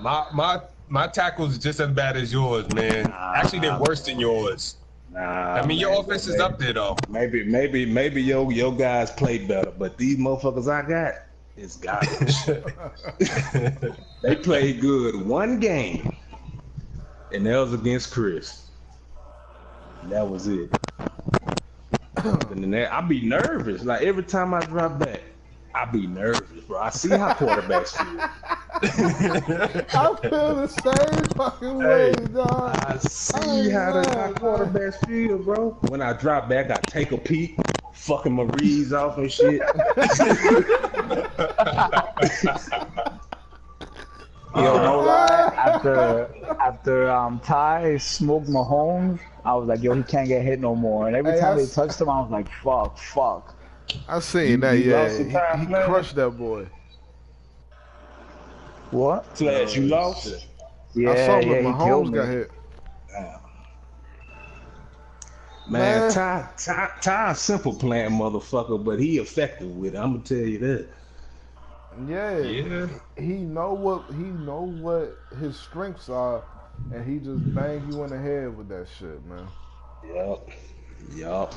my tackles just as bad as yours, man. Actually, they're worse than yours. Nah, I mean, your offense is up there though. Maybe your guys play better, but these motherfuckers I got is garbage. They played good 1 game, and that was against Chris. That was it. And then I be nervous. Like every time I drop back, I be nervous, bro. I see how quarterbacks feel. I feel the same fucking way, dog. I see how quarterbacks feel, bro. When I drop back, I take a peek, fucking my reads off and shit. Yo, no lie. After Ty smoked Mahomes, I was like, yo, he can't get hit no more. And every time they touched him, I was like, fuck. I seen that, yeah. He crushed that boy. What? Flash, you lost? Yeah, I saw when he Mahomes killed got me. hit. Man, Ty simple playing motherfucker, but he effective with it. I'm gonna tell you that. Yeah. He know what his strengths are, and he just bang you in the head with that shit, man. Yup.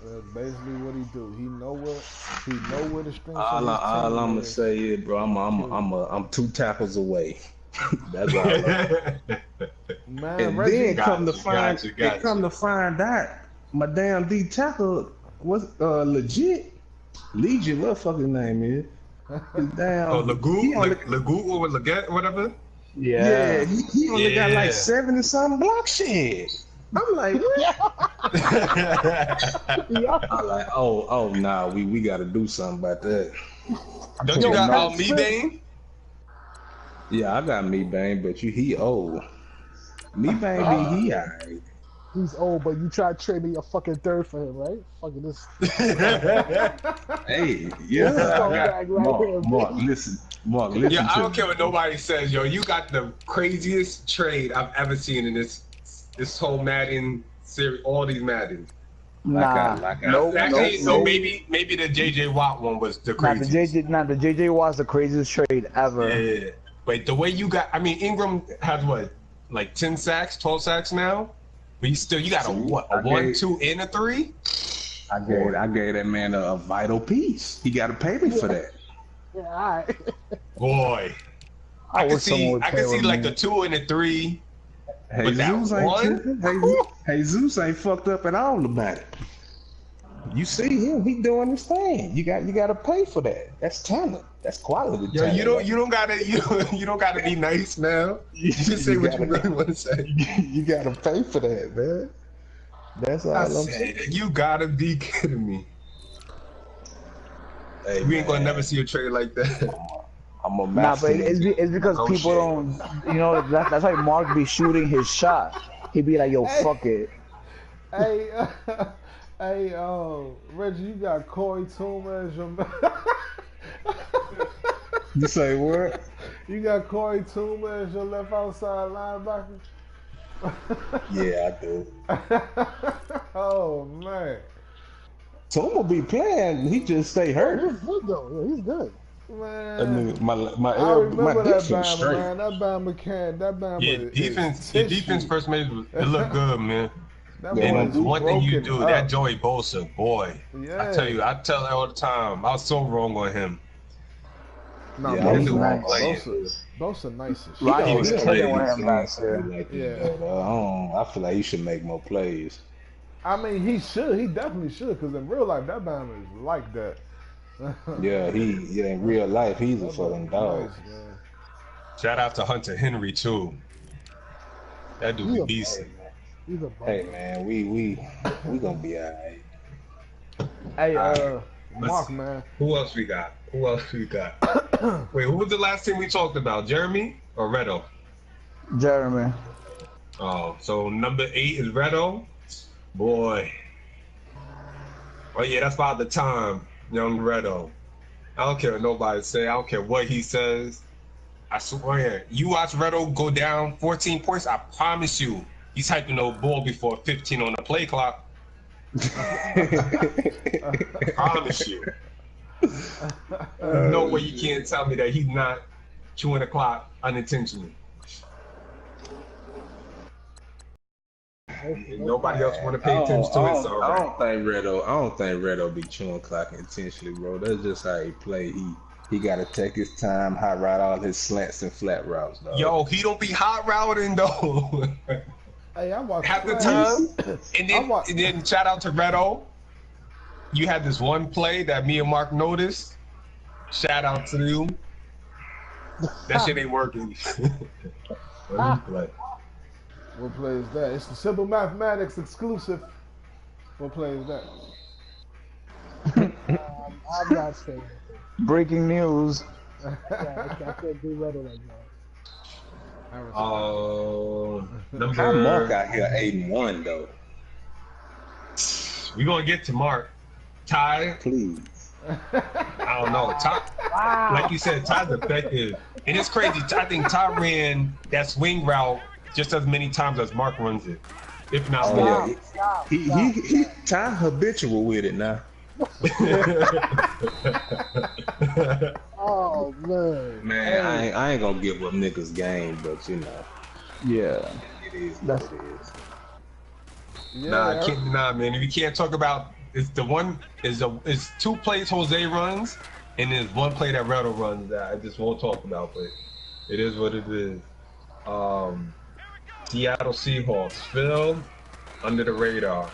That's basically what he do. He know where the strengths All are. I'm gonna say is, bro, I'm 2 tackles away. That's all. Man, And Reggie, then come to find out, my damn D tackle was legit. Legion, what the fuck his name is? Damn. Lagout or Leggett, whatever. Yeah, he only got like 70-something block shit. I'm like, what? I'm like, oh, nah, we got to do something about that. Don't you got me, Bane? Yeah, I got me, Bane, but he old. Me, Bane, he alright. He's old, but you try to trade me a fucking third for him, right? Fucking this. Hey, yeah. Mark, listen. Yeah, I don't care what nobody says, yo. You got the craziest trade I've ever seen in this whole Madden series, all these Madden. Actually, maybe the JJ Watt one was the craziest. The JJ Watt's the craziest trade ever. Yeah, but the way you got, I mean, Ingram has what, like 10 sacks, 12 sacks now? But you got a 1, 2, and a 3? I gave that man a vital piece. He got to pay me for that. Yeah, all right. Boy, I wish someone would I play can see with like me. a 2 and a 3, but that Jesus ain't one, tripping. Jesus ain't fucked up at all about it. You see him, he doing his thing. You got to pay for that. That's talent. That's quality yo, talent. you don't gotta you don't gotta be nice, man. You just say You what you gotta, really want to say. you got to pay for that, man. That's all I I'm saying. said, you gotta be kidding me. Hey, We ain't gonna never man, see a trade like that. I'm a Nah, but master. it's because people Negotiate. don't, that's why Mark be shooting his shot. He be like, yo, Hey, fuck it. hey, hey, Reggie, you got Corey Toomer as your You say what? You got Corey Toomer as your left outside linebacker. Yeah, I do. Oh man, Tuma be playing. He just stay Yeah, hurt. he's good though. Yeah, he's good. That man. nigga, I my remember that hips are Bama, straight. man. That Bama can. That Yeah, Bama is defense tissue. first made it look good, man. That Yeah, boy no And is D. one thing you broken do, that up. Joey Bosa, boy. Yeah. I tell that all the time. I was so wrong on him. No, Yeah, I Yeah, That was he's dude wrong was nice. on him playing. Bosa, too. Bosa, nice as He Ronnie He shit. don't was was he don't killing make with playing. no him last sense to year. me like this, Yeah. but I feel like he should make more plays. I mean, he should. He definitely should. Because in real life, that Bama is like that. Yeah, in real life he's a That fucking Bama's dog. nice, man. Shout out to Hunter Henry too. That dude He's be a bum. Hey beasting. man, He's a bum. hey man, we gonna be alright. Hey, All right. Mark, Let's man. who else we got? Who else we got? Wait, who was the last team we talked about? Jeremy or Redo? Jeremy. Oh, so number 8 is Redo. Boy. Oh yeah, that's about the time, young Redo. I don't care what nobody say. I don't care what he says. I swear, you watch Redo go down 14 points. I promise you, he's hyping the ball before 15 on the play clock. I promise you. There's no way you can't tell me that he's not chewing the clock unintentionally. Nobody else want to pay attention to it, so I don't think Redo be chewing clock intentionally, bro. That's just how he play. He gotta take his time, high ride all his slants and flat routes, dog. yo, he don't be hot routing though. Hey, I watched Half the flags. time, and I wa- then shout out to Redo. You had this one play that me and Mark noticed. Shout out to you. That shit ain't working. What he play? What play is that? It's the Simple Mathematics exclusive. What play is that? I'm not saying anything. Breaking news. Yeah, I can't do Reddit like that. Oh, How Mark number. out here 8-1 though? We gonna get to Mark. Ty, Please. I don't know. Ty, like you said, Ty's effective, and it's crazy. I think Ty ran that swing route just as many times as Mark runs it, if not Oh more. yeah, he Ty habitual with it now. Oh man. Man, I ain't gonna give up niggas game, but you know, Yeah. it is That's- what it is. Yeah, Nah, I can't deny, man. We can't talk about it's the one it's 2 plays Jose runs, and there's 1 play that Redo runs that I just won't talk about, but it is what it is. Seattle Seahawks, Phil, under the radar.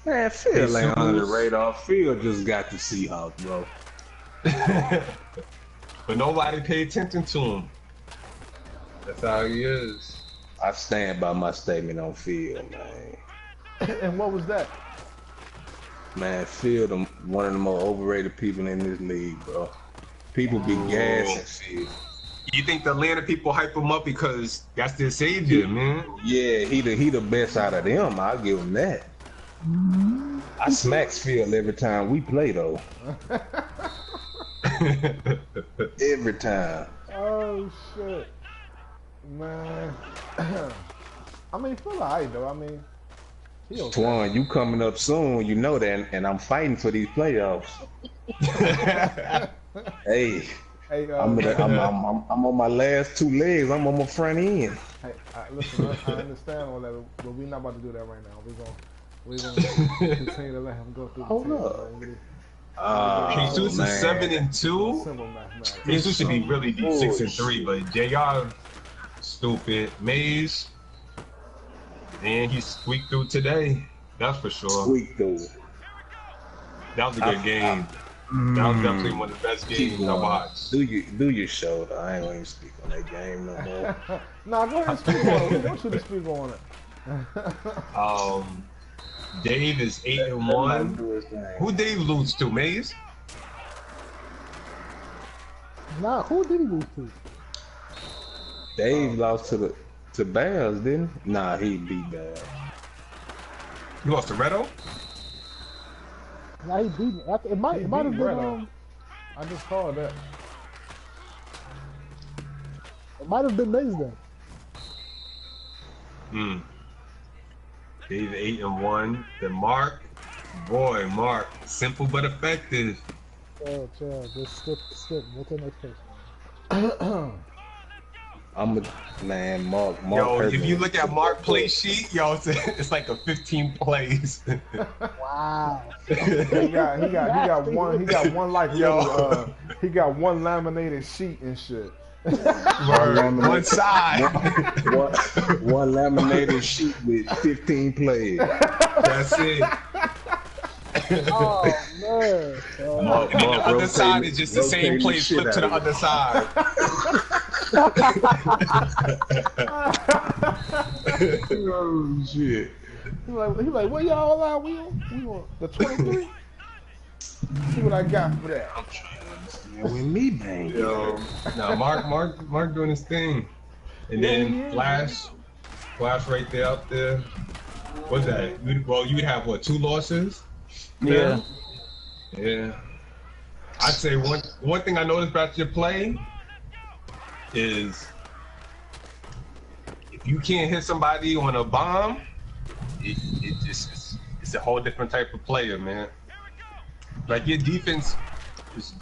Man, Phil ain't under the Jesus. radar. Phil just got the Seahawks, bro. But nobody paid attention to him. That's how he is. I stand by my statement on Phil, man. And what was that? Man, Phil, one of the more overrated people in this league, bro. People be gassing Phil. You think the Atlanta people hype him up because that's their savior, man? Yeah, he the best out of them. I'll give him that. I smacks Phil every time we play, though. Every time. Oh shit, man. I mean, feel alright though. I mean, he okay. Twan, you coming up soon, you know that, and I'm fighting for these playoffs. Hey, Hey, I'm on my last 2 legs. I'm on my front end. hey, listen, I understand all that, but we're not about to do that right now. We're gonna continue to let him go through the Hold team, up. man. Jesus is 7-2. Simple mathematics. Jesus should be really be 6-3, Bullshit. but JR stupid. Maze, and he squeaked through today. That's for sure. Squeak through. That was a good game. That was definitely one of the best Keep games I going. watched. Do your show though. I ain't gonna even speak on that game no more. Nah, go ahead and speak on it. We want you to speak on it. Dave is 8-1. Who Dave lose to? Maze? Nah, who did he lose to? Dave lost to Bears, didn't he? Nah, he beat Bears. You lost to Redo? Nah, he beat me. It might He have beat been Redo. I just called that. it might have been Maze then. Dave 8-1. Then Mark, boy, Mark, simple but effective. Chill. Just skip. Go to the next person. Mark. Yo, if you Perkins. look at Mark play sheet, yo, it's like a 15 plays. Wow. He got one like little, he got one laminated sheet and shit. One side. One laminated sheet with 15 plays. That's it. Oh man. Mark, And then the other side rotating- is just the same rotating plays shit flipped to the out of other side. Oh shit. He like, what y'all out? We on the 23. See what I got for that. With me, man. Yo, nah, Mark doing his thing. And then Flash right there up there. What's that? You'd have what, 2 losses? Yeah. Yeah. I'd say one thing I noticed about your play is if you can't hit somebody on a bomb, it's a whole different type of player, man. Like your defense is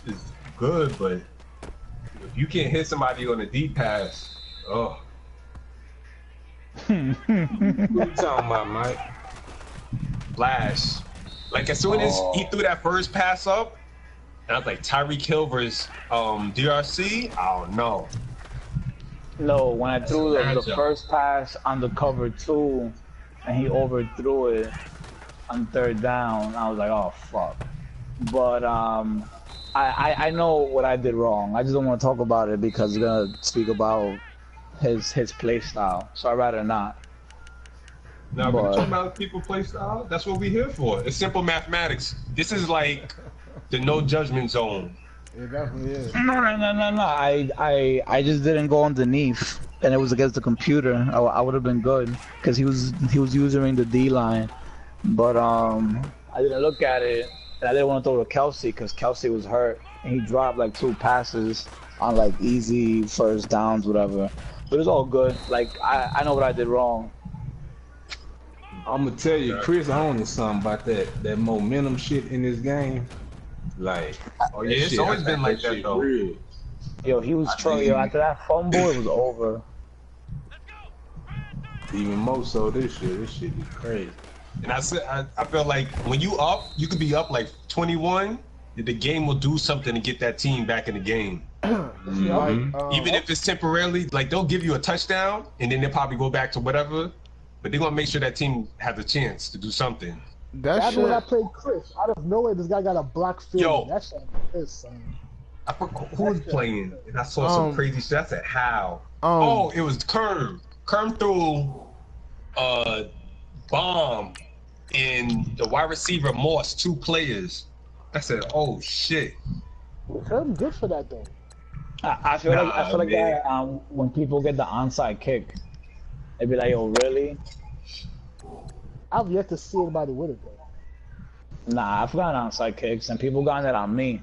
good, but if you can't hit somebody on a deep pass, oh. What you talking about, Mike? Flash. Like as soon as he threw that first pass up, and I was like, Tyreek Hill versus DRC? I don't know. No, when I threw the Matchup. first pass on the cover 2 and he overthrew it on 3rd down, I was like, oh fuck. But I know what I did wrong. I just don't want to talk about it because we're gonna speak about his play style. So I'd rather not. Now, But- we're talking about people play style. That's what we're here for. It's simple mathematics. This is like the no judgment zone. It definitely is. No. I just didn't go underneath, and it was against the computer. I would have been good because he was using the D line, but I didn't look at it, and I didn't want to throw to Kelsey because Kelsey was hurt, and he dropped like 2 passes on like easy first downs, whatever. But it's all good. Like I know what I did wrong. I'm gonna tell you, Chris owning something about that momentum shit in this game. Like, Oh yeah, it's always been like that shit though. real. Yo, he was trying. Yo, after that fumble, it was over. Even more so this shit is crazy. And I feel like when you could be up like 21. The game will do something to get that team back in the game. Even if it's temporarily, like they'll give you a touchdown and then they'll probably go back to whatever. But they're gonna make sure that team has a chance to do something. That's when I played Chris. Out of nowhere, this guy got a block field. Yo. That shit is son. I forgot who was playing, and I saw some crazy shit. I said, "How?" It was Kerm. Kerm threw bomb in the wide receiver Moss, 2 players. I said, "Oh shit!" I'm good for that though. I feel like man. that when people get the onside kick, they be like, "Yo, really?" I've yet to see anybody with it though. Nah, I've gotten onside kicks and people gotten it on me.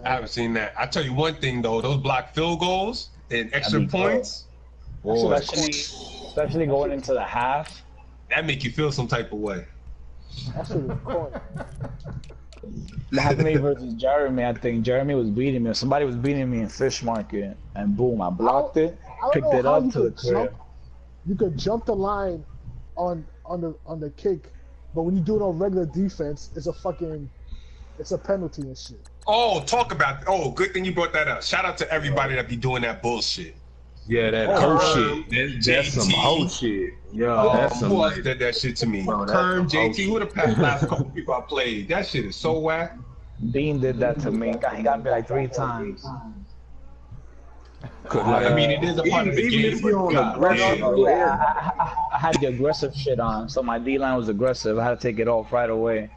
I haven't seen that. I tell you one thing though, those blocked field goals and extra That'd be points, boy, Especially going into the half. that make you feel some type of way. That shit is corny. That happened to me versus Jeremy. I think Jeremy was beating me. Somebody was beating me in Fish Market, and boom, I blocked it, I don't picked know it how up you to the could clear. You could jump the line on the kick But when you do it on regular defense, it's a penalty and shit. Oh, talk about. Oh, good thing you brought that up. Shout out to everybody that be doing that bullshit. Yeah, that Oh, hoe shit. That's some hoe shit. Yeah, that's some. Who else did that shit to me? Bro, that's Kern, some hoe JT, who the last couple people I played? That shit is so whack. Dean did that to me. He got me like 3 times. I mean, it is a part of the even game. if you're on God, aggressive, man. Yeah, I had the aggressive shit on, so my D line was aggressive. I had to take it off right away.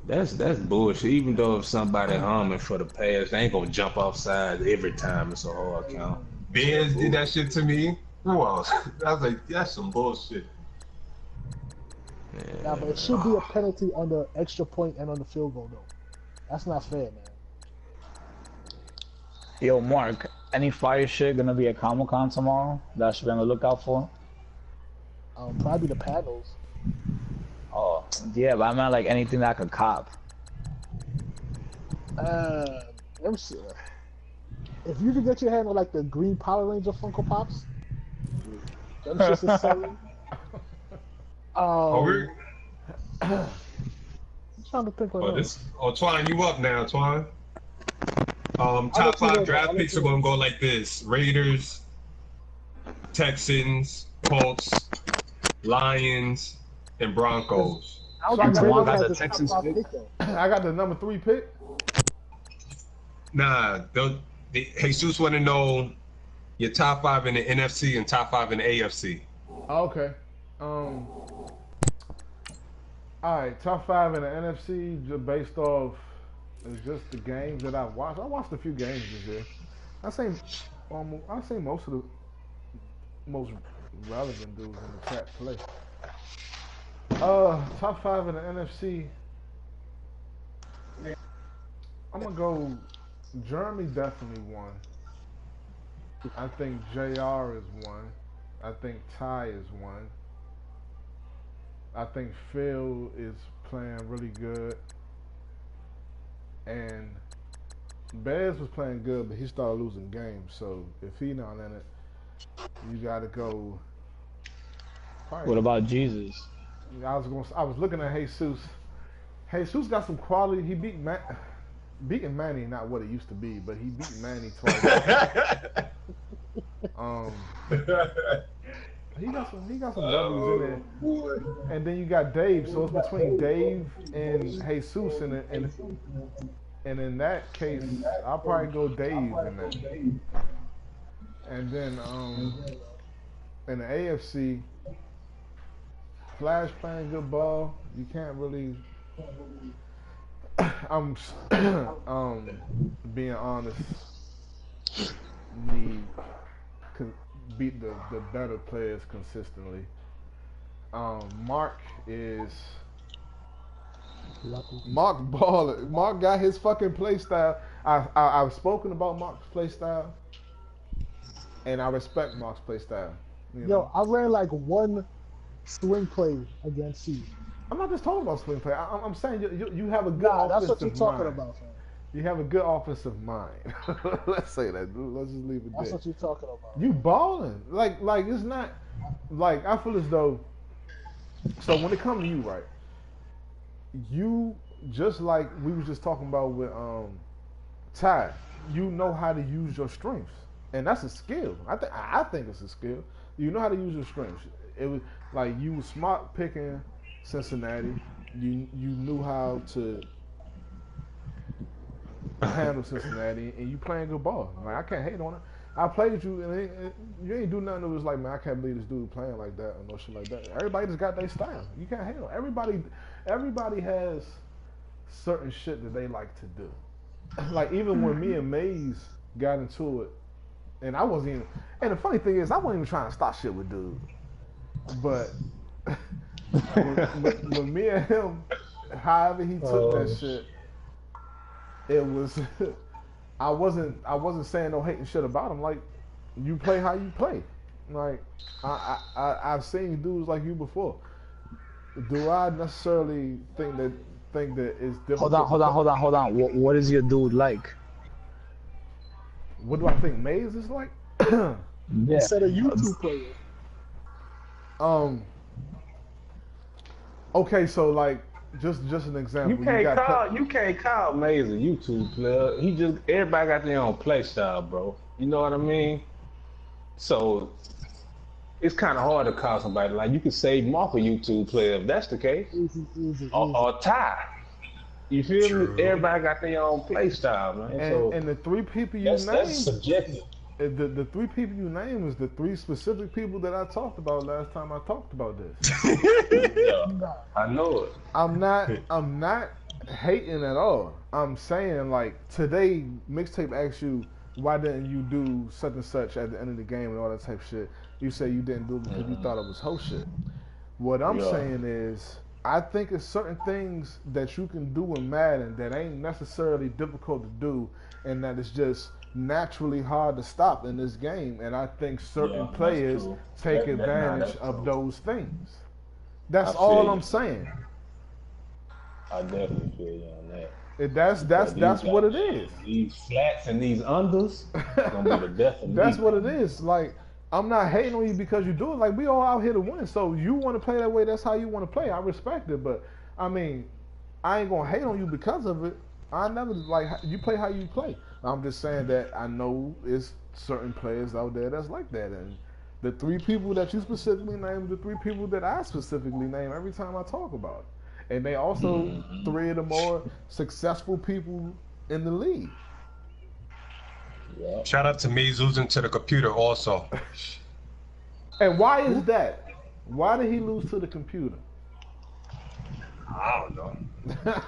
that's bullshit. Even though if somebody humming for the pass, they ain't gonna jump off sides every time it's a hard count. Bears did that shit to me. Who else? I was like, that's some bullshit. Nah, but it should be a penalty on the extra point and on the field goal, though. That's not fair, man. Yo, Mark, any fire shit gonna be at Comic-Con tomorrow that I should be on the lookout for? Probably the panels. Oh, yeah, but I meant like anything that I could cop. Let me see. If you could get your hand on like the green Power Ranger Funko Pops, them shits is selling. I'm trying to think what else. Twine, you up now, Twine? Top 5 draft picks are gonna go like this: Raiders, Texans, Colts, Lions, and Broncos. I don't think Twan Raiders got has the the Texans top pick. five though. I got the number 3 pick. Nah, Jesus want to know your top 5 in the NFC and top 5 in the AFC. Okay. All right, top 5 in the NFC, just based off just the games that I've watched. I watched a few games this year. I seen most of the most relevant dudes in the chat play. Top 5 in the NFC. I'm gonna go. Jeremy definitely won. I think JR is one. I think Ty is one. I think Phil is playing really good. And Bears was playing good, but he started losing games. So if he not in it, you gotta go. Probably, What about Jesus? I was looking at Jesus. Jesus got some quality. He beating Manny, not what it used to be, but he beat Manny twice. He got some W's in there. And then you got Dave, so it's between Dave and Jesus, and in that case, I'll probably go Dave in that. And then in the AFC, Flash playing good ball. You can't really. I'm being honest. Need beat the better players consistently. Mark baller. Mark got his fucking play style. I've spoken about Mark's play style, and I respect Mark's play style. Yo, I ran like one swing play against you. I'm not just talking about swing play. I'm saying you have a good offensive mind. That's what you're talking about, fam. You have a good offensive mind. Let's say that, dude. Let's just leave it there. That's what you're talking about. You balling. Like it's not like I feel as though. So when it comes to you, right? You just like we was just talking about with Ty. You know how to use your strengths, and that's a skill. I think it's a skill. You know how to use your strengths. It was like you was smart picking Cincinnati. You knew how to handle Cincinnati, and you playing good ball. Like I can't hate on it. I played you, and you ain't do nothing that was like, man, I can't believe this dude playing like that or no shit like that. Everybody just got their style. You can't hate on it. Everybody has certain shit that they like to do. Like even when me and Maze got into it, and I wasn't even. And the funny thing is, I wasn't even trying to start shit with dude. But when me and him, however he took that shit, it was. I wasn't saying no hating shit about him. Like, you play how you play. Like, I've seen dudes like you before. Do I necessarily think that it's different? Hold on. What is your dude like? What do I think Maze is like? Yeah. Instead of YouTube player. Okay, so like just an You example. You can't got call Maze a YouTube player. He just everybody got their own play style, bro. You know what I mean? So it's kind of hard to call somebody like you could say Mark a YouTube player if that's the case, Easy, easy, easy. or Ty. You feel me? True. Everybody got their own play style, man. So and the three people you that's named, subjective. the three people you named is the three specific people that I talked about last time I talked about this. Yeah, Nah. I know it. I'm not hating at all. I'm saying like today mixtape asks you why didn't you do such and such at the end of the game and all that type of shit. You say you didn't do it because you thought it was hoe shit. What I'm Yeah. saying is I think it's certain things that you can do in Madden that ain't necessarily difficult to do and that it's just naturally hard to stop in this game. And I think certain Yeah, that's players true. take That's advantage true. of those things. That's I all feel I'm you. saying. I definitely feel you on that. That's what it is. These flats and these unders gonna be the death of me. That's what it is. Like I'm not hating on you because you do it. Like we all out here to win. So you want to play that way. That's how you want to play. I respect it. But I mean, I ain't gonna hate on you because of it. I never like you play how you play. I'm just saying that I know it's certain players out there that's like that. And the three people that you specifically named, the three people that I specifically name every time I talk about it. And they also three of the more successful people in the league. Yeah. Shout out to me losing to the computer also. And why is that? Why did he lose to the computer? I don't know.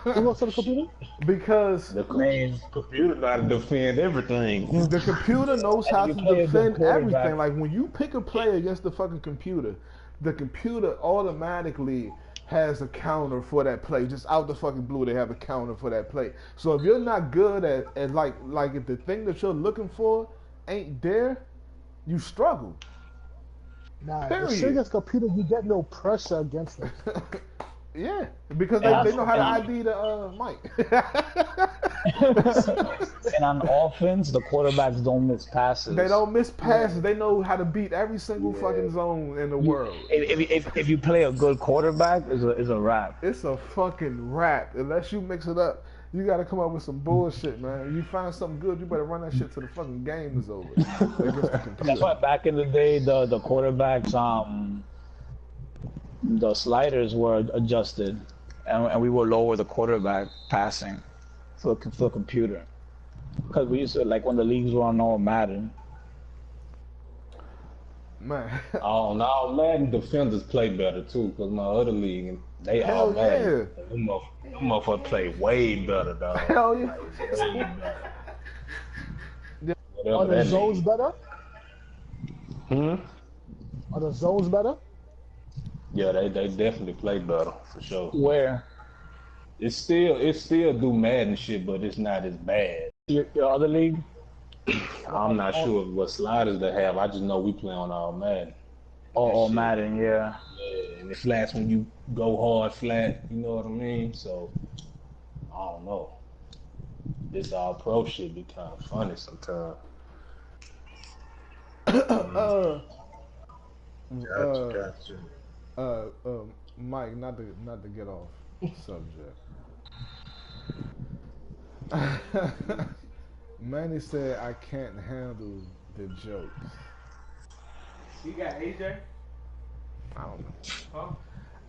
Who goes to the computer? Because The Man, computer know how to defend everything. the computer knows how to you play a good defend quarterback. everything. Like when you pick a play against the fucking computer, the computer automatically has a counter for that play. Just out the fucking blue, they have a counter for that play. So if you're not good at like if the thing that you're looking for ain't there, you struggle. Nah, Period. the shit against computer, you get no pressure against them. Yeah, because Yeah, they know how to and- ID the mic. and on offense, the quarterbacks don't miss passes. They don't miss passes. They know how to beat every single fucking zone in the world. If you play a good quarterback, is a wrap. It's a fucking rap. Unless you mix it up, you got to come up with some bullshit, man. You find something good, you better run that shit till the fucking game is over. Against the computer. That's why back in the day, the quarterbacks, the sliders were adjusted, and we would lower the quarterback passing for the computer. Because we used to, like when the leagues were on all Madden. Man, Oh no, Madden defenders play better too. Cause my other league, they Hell all Madden. Them motherfuckers play way better, dog. hell yeah. Way better. Whatever Are the that zones means. better? Hmm? Are the zones better? Yeah, they definitely play better for sure. Where It still do Madden shit, but it's not as bad. your other league? I'm not sure what sliders they have. I just know we play on all Madden. All Shit. Madden, yeah. Yeah, and it flats when you go hard flat. You know what I mean? So I don't know. This all pro shit be kind of funny sometimes. Mike, not to get off subject. Manny said I can't handle the jokes. You got AJ? I don't know.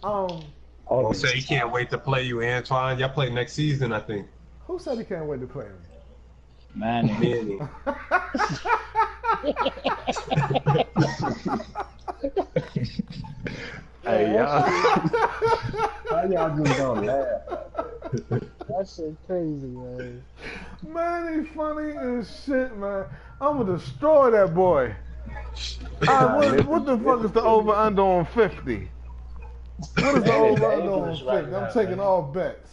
Huh? Well, say he can't wait to play you, Antoine. Y'all play next season, I think. Who said he can't wait to play me? Manny. Manny. Hey y'all, how y'all just gonna laugh? That shit crazy, man. Manny funny as shit, man. I'm gonna destroy that boy. What the fuck is the over under on 50? What is the over under on 50? I'm taking all bets.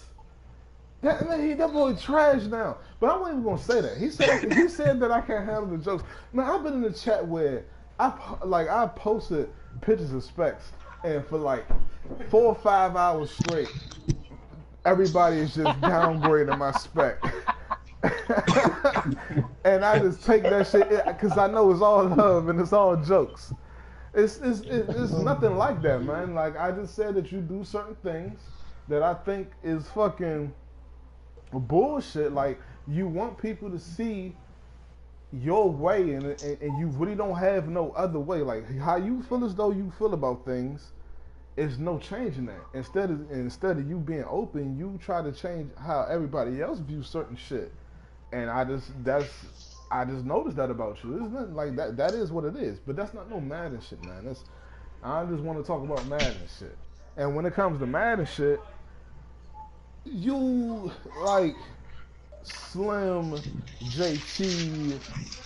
That boy trash now. But I wasn't even gonna say that. He said that I can't handle the jokes. Man, I've been in the chat where I posted pictures of specs, and for like 4 or 5 hours straight, everybody is just downgrading my spec. And I just take that shit because I know it's all love and it's all jokes. It's nothing like that, man. Like I just said that you do certain things that I think is fucking bullshit. Like you want people to see your way, and you really don't have no other way. Like how you feel as though you feel about things, is no changing that. Instead of you being open, you try to change how everybody else views certain shit. And I just noticed that about you. It's nothing like that. That is what it is. But that's not no Madden shit, man. I just want to talk about Madden shit. And when it comes to Madden shit, you like Slim, JT,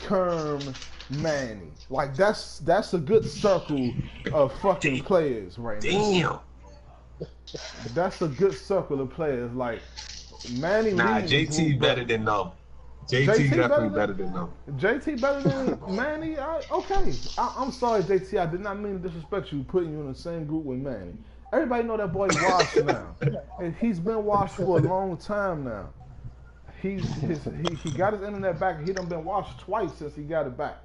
Kerm, Manny. Like that's a good circle of fucking players right now. Damn. That's a good circle of players. Like Manny. Nah, leading the JT group, better than them. JT definitely better than them. JT better than Manny? Okay. I'm sorry, JT. I did not mean to disrespect you putting you in the same group with Manny. Everybody know that boy washed now. And he's been washed for a long time now. He got his internet back. He done been washed twice since he got it back.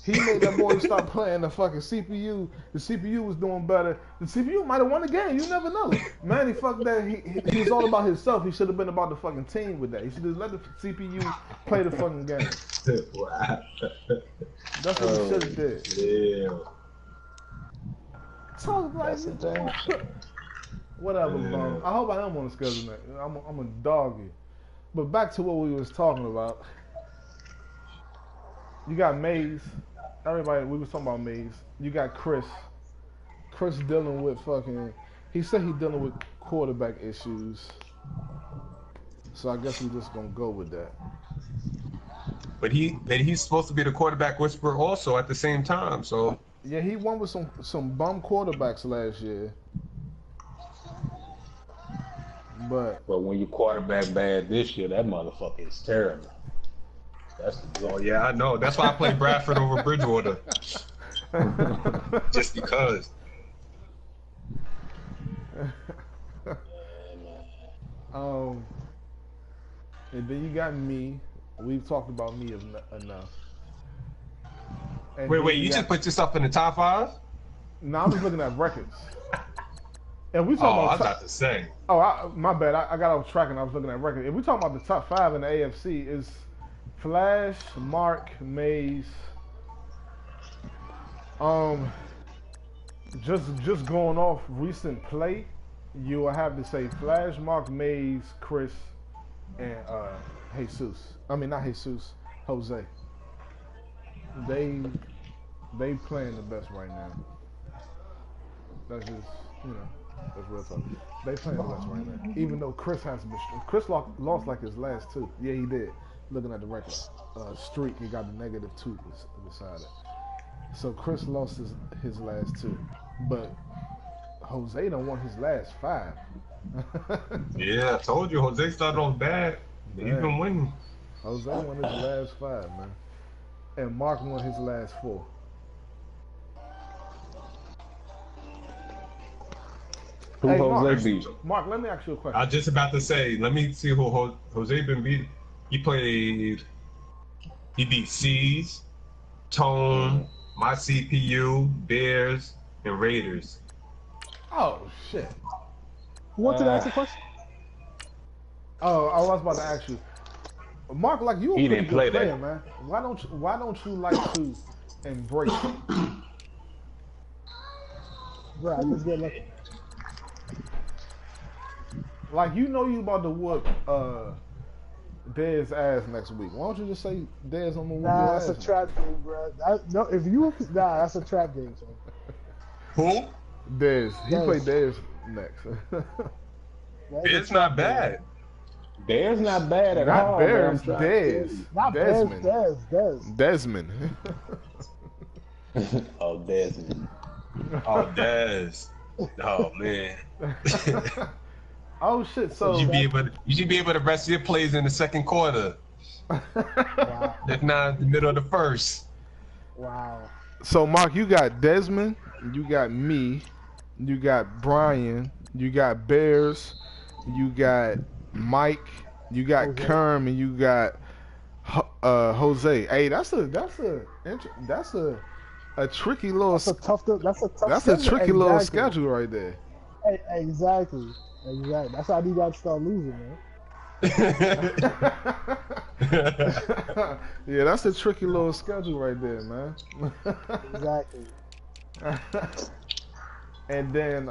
He made that boy stop playing the fucking CPU. The CPU was doing better. The CPU might have won the game. You never know. Manny, fuck that. He was all about himself. He should have been about the fucking team with that. He should have let the CPU play the fucking game. Wow. That's what he should have did. Yeah. Talk like whatever, bum. I hope I am on the schedule next. I'm a doggy. But back to what we was talking about. You got Maze. Everybody, we was talking about Maze. You got Chris. Chris dealing with fucking. He said he dealing with quarterback issues. So I guess we just gonna go with that. But he's supposed to be the quarterback whisperer also at the same time. So yeah, he won with some bum quarterbacks last year. But when you quarterback bad this year, that motherfucker is terrible. That's the oh yeah, I know. That's why I played Bradford over Bridgewater. Just because. And then you got me. We've talked about me enough. And Wait, you just put yourself in the top 5? No, I'm just looking at records. And we Oh, talking I was about about to say. Oh, my bad. I got off track and I was looking at records. If we talking about the top 5 in the AFC, is Flash, Mark, Maze. Just going off recent play, you will have to say Flash, Mark, Maze, Chris, and Jesus. I mean not Jesus, Jose. They playing the best right now. That's just that's real talk. They playing the best right now. Even though Chris has been Chris lost like his last 2. Yeah, he did. Looking at the record streak, he got the -2 beside it. So Chris lost his last 2, but Jose done won his last 5. Yeah, I told you Jose started off bad. He's been winning. Jose won his last 5, man, and Mark won his last 4. Who Hey, Jose beat? Mark, let me ask you a question. I was just about to say, let me see who Jose been beat. He beat C's, Tone, My CPU, Bears, and Raiders. Oh shit. Who wanted to ask a question? Oh, I was about to ask you, Mark. Like you a He pretty didn't good play player, that. man. Why don't you like to embrace it? Bro, I just get lucky. Like you about to whoop Dez ass next week. Why don't you just say Dez on the whoop your Nah, ass? that's a trap game, bro. That's a trap game, son. Who? Dez. He Dez. played Dez next. It's not bad. Bears not bad at Not all. Bears. man. I'm trying to tell Dez. you. Not Desmond. Dez. Desmond. Oh, Desmond. Oh, Dez. Oh man. Oh shit! So You should be able to rest your plays in the second quarter, Wow. if not the middle of the first. Wow. So Mark, you got Desmond, you got me, you got Brian, you got Bears, you got Mike, you got Jose. Kerm, and you got Jose. Hey, that's a a tricky little. That's a tough. That's a tough. That's a schedule. tricky little Exactly. schedule right there. Exactly. That's how you got to start losing, man. Yeah, that's a tricky little schedule right there, man. Exactly. And then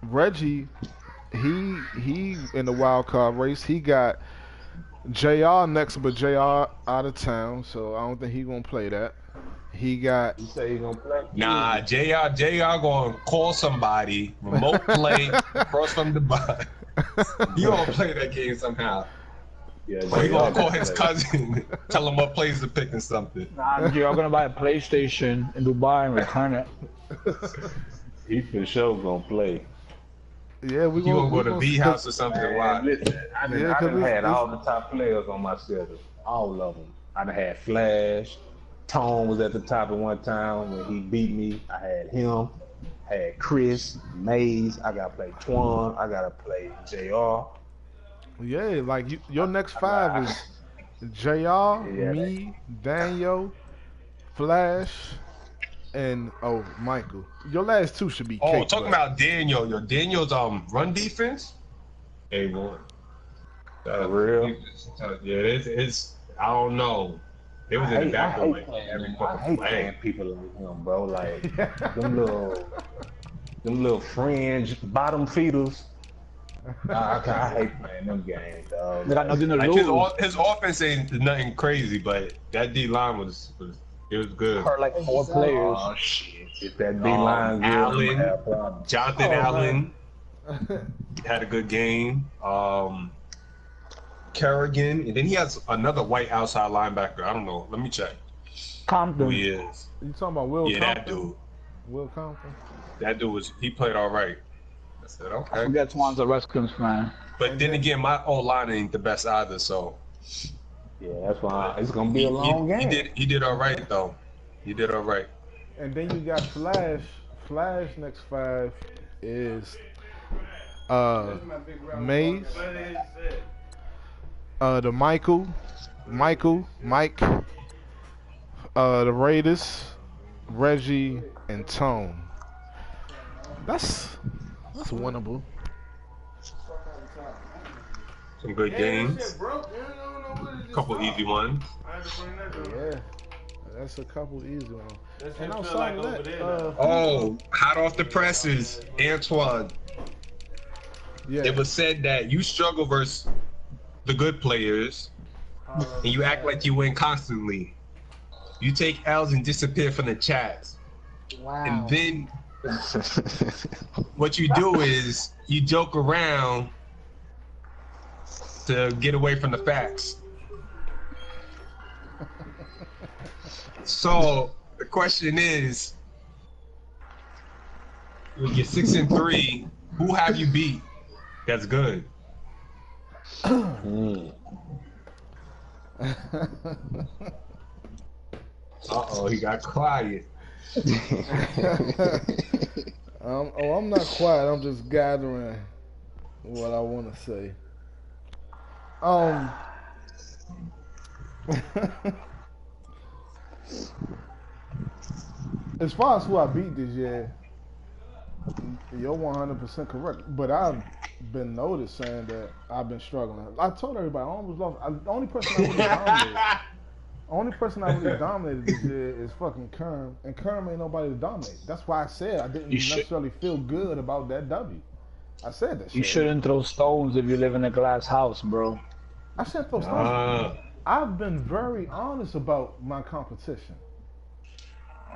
Reggie, he in the wild card race. He got JR next, but JR out of town, so I don't think he gonna play that. He got. You say he gonna play? Nah, JR gonna call somebody, remote play, cross from the bus. He gonna play that game somehow. Yeah, Or he gonna JR call his play. cousin, tell him what plays to pick and something. Nah, you're gonna buy a PlayStation in Dubai and return it. He for sure gonna play. Yeah, we He gonna go we to V House or something. Man, Why? listen, I done, Yeah, I 'cause done had it's- all the top players on my schedule. All of them. I done had Flash. Tone was at the top at one time when he beat me. I had him. Had Chris, Mays. I gotta play Twan. I gotta play JR. Yeah, like your next five is JR, Yeah, me, Daniel, Flash, and Michael. Your last two should be. Oh, cake, talking but- about Daniel. Yo, Daniel's run defense. A1. For real? Yeah, it's I don't know. They was in the back of like every I fucking hate play. playing people like him, bro. Like them little fringe bottom feeders. I hate playing them games, dog. They got nothing to Like lose. his offense ain't nothing crazy, but that D line was good. Hurt like 4 players. Oh shit! If that D line good, Allen. I'ma have problems. Jonathan Oh, Allen had a good game. Kerrigan, and then he has another white outside linebacker. I don't know. Let me check who Compton. he is. You talking about Will Yeah, Compton? that dude. Will Compton. That dude he played all right. I said I okay. forget Twan's a Redskins fan. But then again, my old line ain't the best either. So Yeah, that's why it's gonna be a long game. He did all right though. He did all right. And then you got Flash. Flash next five is Maze, the Mike, the Raiders, Reggie, and Tone. That's winnable. Some good games. Couple easy ones. Yeah, that's a couple easy ones. And outside of that, Oh, hot off the presses, Antoine. yeah, It was said that you struggle versus the good players, and you act like you win constantly. You take L's and disappear from the chats, Wow. and then what you do is you joke around to get away from the facts. So the question is, when you're 6-3, who have you beat? That's good. Uh-oh, he got quiet. I'm not quiet. I'm just gathering what I want to say. As far as who I beat this year, you're 100% correct. But I've been noticed saying that I've been struggling. I told everybody I almost lost. The only person I really dominated. Only person I really dominated this year is fucking Kerm, and Kerm ain't nobody to dominate. That's why I said I didn't necessarily feel good about that W. I said that shit. You shouldn't throw stones if you live in a glass house, bro. I said those stones. I've been very honest about my competition.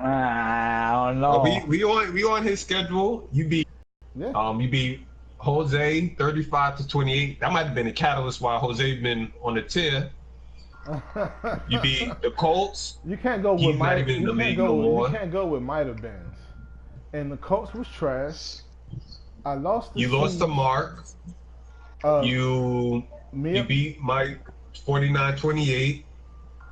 I don't know. We on his schedule. You beat you beat Jose 35-28. That might have been a catalyst why Jose been on the tier. You beat the Colts. You can't go He's with not might. even in You the can't league go. no more. You can't go with might have been. And the Colts was trash. I lost. You lost to Mark. You beat Mike 49-28.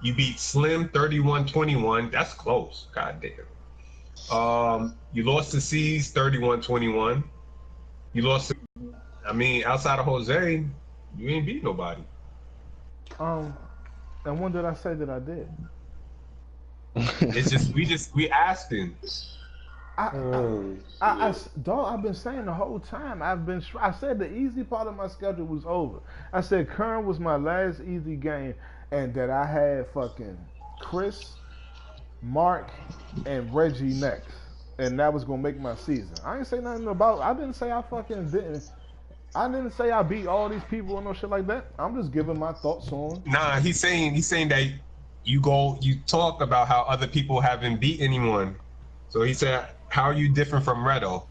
You beat Slim 31-21. That's close. God damn. You lost to C's 31-21. You lost to, outside of Jose, you ain't beat nobody. And when did I say that I did? It's just we asking. Dog, I've been saying the whole time. I said the easy part of my schedule was over. I said Kern was my last easy game, and that I had fucking Chris, Mark, and Reggie next, and that was gonna make my season. I didn't say nothing about. I didn't say I fucking didn't. I didn't say I beat all these people or no shit like that. I'm just giving my thoughts on. Nah, he's saying that you talk about how other people haven't beat anyone. So he said, how are you different from Redo?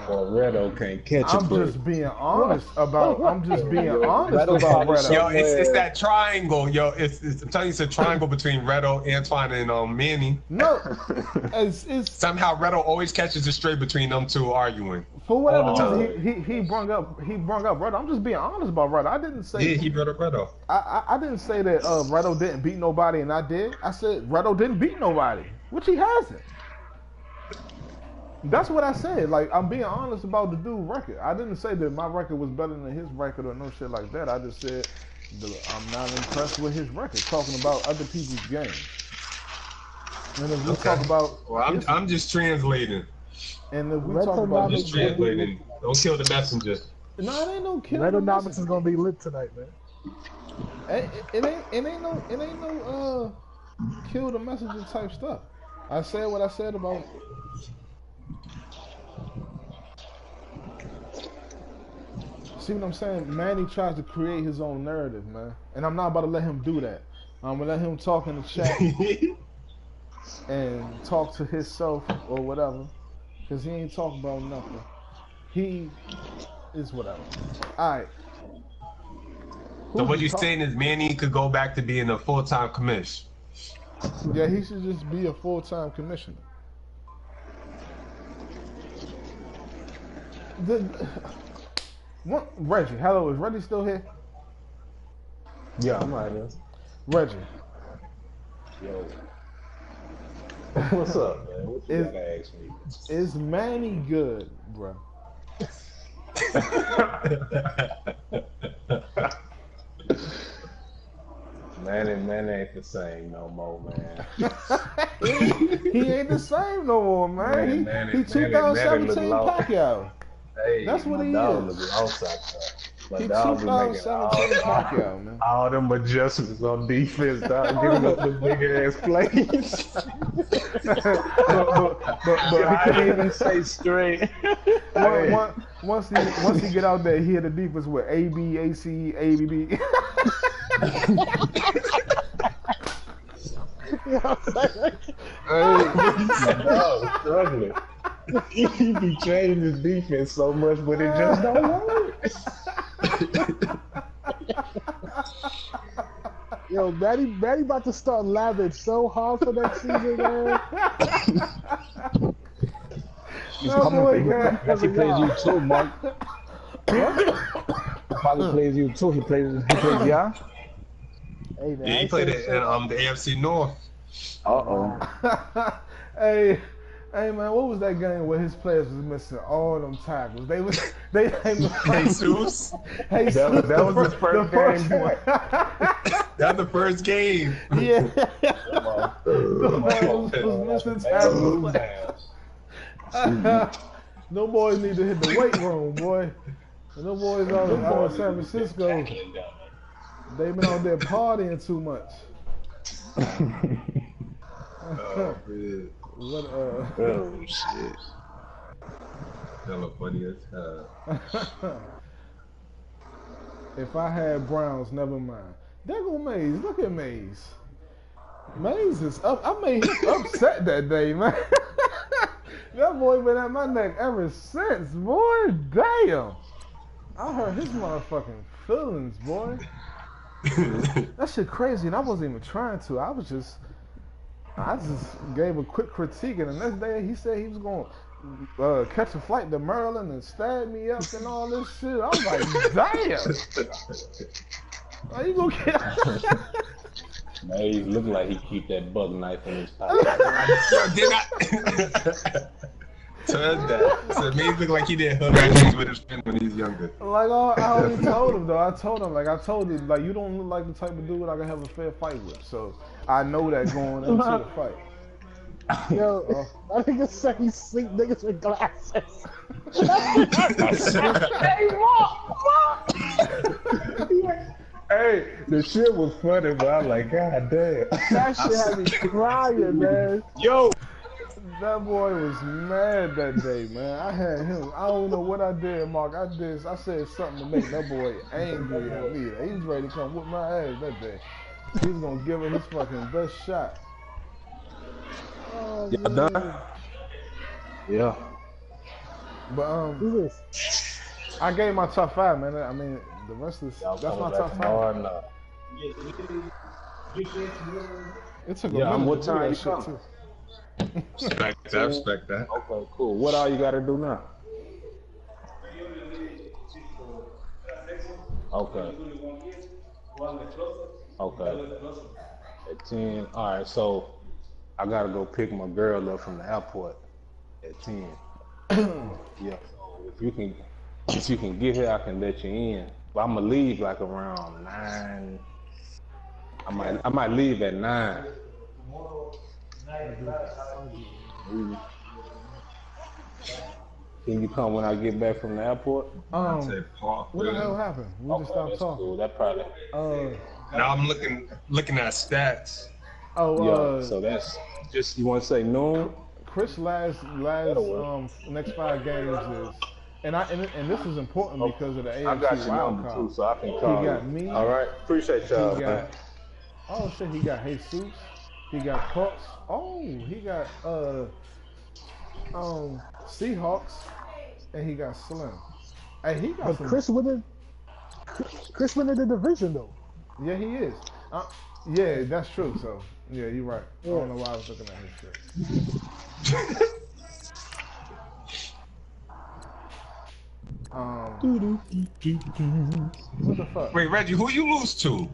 Well, Redo can't catch a I'm break. just being honest about. I'm just being honest about Redo. Yo, it's that triangle. Yo, I'm telling you, it's a triangle between Redo, Antoine, and Manny. No, it's Somehow Redo always catches a stray between them two arguing. for whatever reason he brung up Redo. I'm just being honest about Redo. I didn't say Yeah, he brought up Redo. I didn't say that Redo didn't beat nobody and I did. I said Redo didn't beat nobody, which he hasn't. That's what I said. Like, I'm being honest about the dude record. I didn't say that my record was better than his record or no shit like that. I just said I'm not impressed with his record. Talking about other people's games. And if we talk about, well, I'm just translating. And if we talk about, I'm just translating. Don't kill the messenger. No, it ain't no kill. Redonomics is gonna be lit tonight, man. It ain't no kill the messenger type stuff. I said what I said about. See what I'm saying? Manny tries to create his own narrative, man. And I'm not about to let him do that. I'm going to let him talk in the chat and talk to himself or whatever. Because he ain't talking about nothing. He is whatever. All right. So what you're saying is Manny could go back to being a full-time commish. Yeah, he should just be a full-time commissioner. Reggie, hello, is Reggie still here? Yeah, I'm right here. Reggie. Yo. What's up, man? What you gotta ask me? Is Manny good, bro? Manny ain't the same no more, man. he ain't the same no more, man. He 2017 Pacquiao. Hey, that's what he dog is. Look outside, but He dog be making 2017 Pacquiao, man. all them adjustments on defense, dog, giving up the big ass plays. but I didn't even say straight. Once he get out there, he hit the defense with A B A C A B B. Dog struggling. He be training his defense so much, but it just don't work. Yo, Manny about to start laughing so hard for next season, man. He's coming for you. He plays you too, Mark. Probably plays you too. He plays yeah. Hey, man, Yeah, he played it in the AFC North. Hey, man, what was that game where his players was missing all them tackles? They Jesus. That was his first game. That's the first game. Yeah. was missing tackles. No boys need to hit the weight room, boy. No boys on San Francisco. They been out there partying too much. Oh, man. Oh shit. Hella funny as hell. If I had Browns, never mind. There go Maze. Look at Maze. Maze is up. I made him upset that day, man. That boy been at my neck ever since, boy. Damn. I hurt his motherfucking feelings, boy. That shit crazy, and I wasn't even trying to. I just gave a quick critique, and the next day he said he was gonna catch a flight to Maryland and stab me up and all this shit. I was like, damn. Are you gonna get? Man, he look like he keep that buck knife in his pocket. Turn that. So it made him look like he did hood ratchets with his friend when he was younger. Like I already told him though. I told him like you don't look like the type of dude I can have a fair fight with. So I know that going into the fight. Yo, that nigga said he sleep niggas with glasses. Hey, the shit was funny, but I'm like, God damn. That shit had me crying, man. Yo, That boy was mad that day, man. I had him. I don't know what I did, Mark. I said something to make that boy angry at me. He was ready to come whip my ass that day. He was gonna give it his fucking best shot. Oh, y'all man. done? Yeah. But Who's this? I gave my top 5, man. I mean, the rest is that's my top 5. No. It took a Yeah, minute what to do time that you shit coming? too. I respect that. Okay, cool. What all you gotta do now? Okay. Okay. At 10. Alright, so I gotta go pick my girl up from the airport at 10. Yeah. So if you can get here, I can let you in. But I'm gonna leave like around 9. I might leave at 9. Can you come when I get back from the airport? I say Paul. What the hell happened? We just stopped That's talking. cool. That probably. Now I'm looking at stats. Yeah. So that's just, you want to say noon? Chris last next 5 games is, and this is important because of the AFC I got your wild number card. too, so I can call He got you. me. All right. Appreciate y'all. He Man. got he got Jesus. He got Colts. Oh, he got Seahawks, and he got Slim. Hey, he got But some. Chris winning the division though. Yeah, he is. Yeah, that's true. So yeah, you're right. I Yeah. don't know why I was looking at his shit. What the fuck? Wait, Reggie, who you lose to?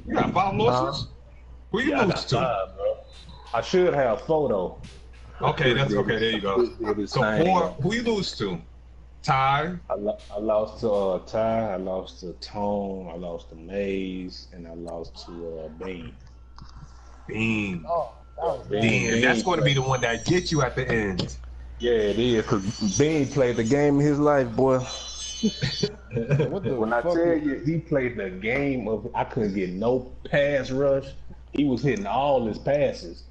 You got 5 losses? Who you Yeah, I lose got to? 5, bro. I should have 4 though. Okay, that's okay. There you go. So 4. Who you lose to? Ty. I lost to Ty. I lost to Tone. I lost to Maze, and I lost to Bean. Bean. Oh, that was bad. Bean. And that's going to be the one that gets you at the end. Yeah, it is, because Bean played the game of his life, boy. What the When I fuck? tell you, he played the game of, I couldn't get no pass rush. He was hitting all his passes.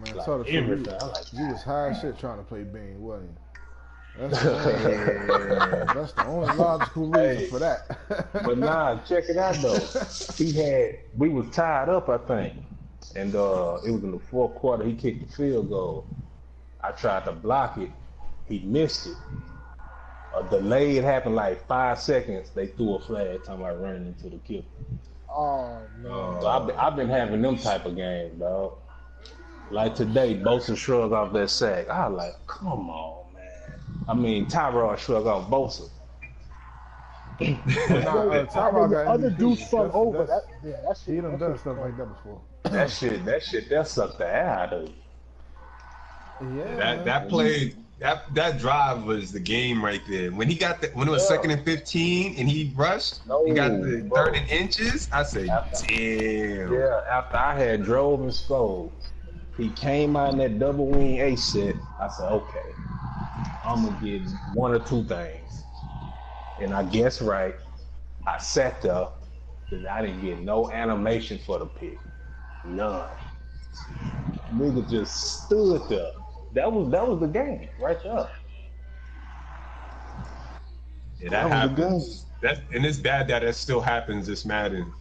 Man, Like tell the truth, everything. I'm like, you was high as shit trying to play Bean, wasn't you? That's the only logical reason for that. But nah, check it out though. We was tied up, I think. And it was in the 4th quarter, he kicked the field goal. I tried to block it. He missed it. A delay, it happened like 5 seconds. They threw a flag talking about running into the kicker. Oh man. So I've been having them type of games, dog. Like today, Bosa shrugged off that sack. I was like, come on, man. I mean, Tyrod shrugged off Bosa. Tyrod got Other MVP. dudes front over. That's- That shit. He done done stuff like that before. That shit, that sucked the air out of you. Yeah. That play, that drive was the game right there. When it was 2nd and 15 and he rushed, he got the bro. 3rd and inches. I say, damn. Yeah, after I had drove and scored, he came out in that double wing ace set. I said, okay, I'm gonna get 1 or 2 things. And I guess right, I sat there because I didn't get no animation for the pick. None. Nigga just stood there. That was the game right there. Yeah, that That was the happens. And it's bad that still happens this Madden.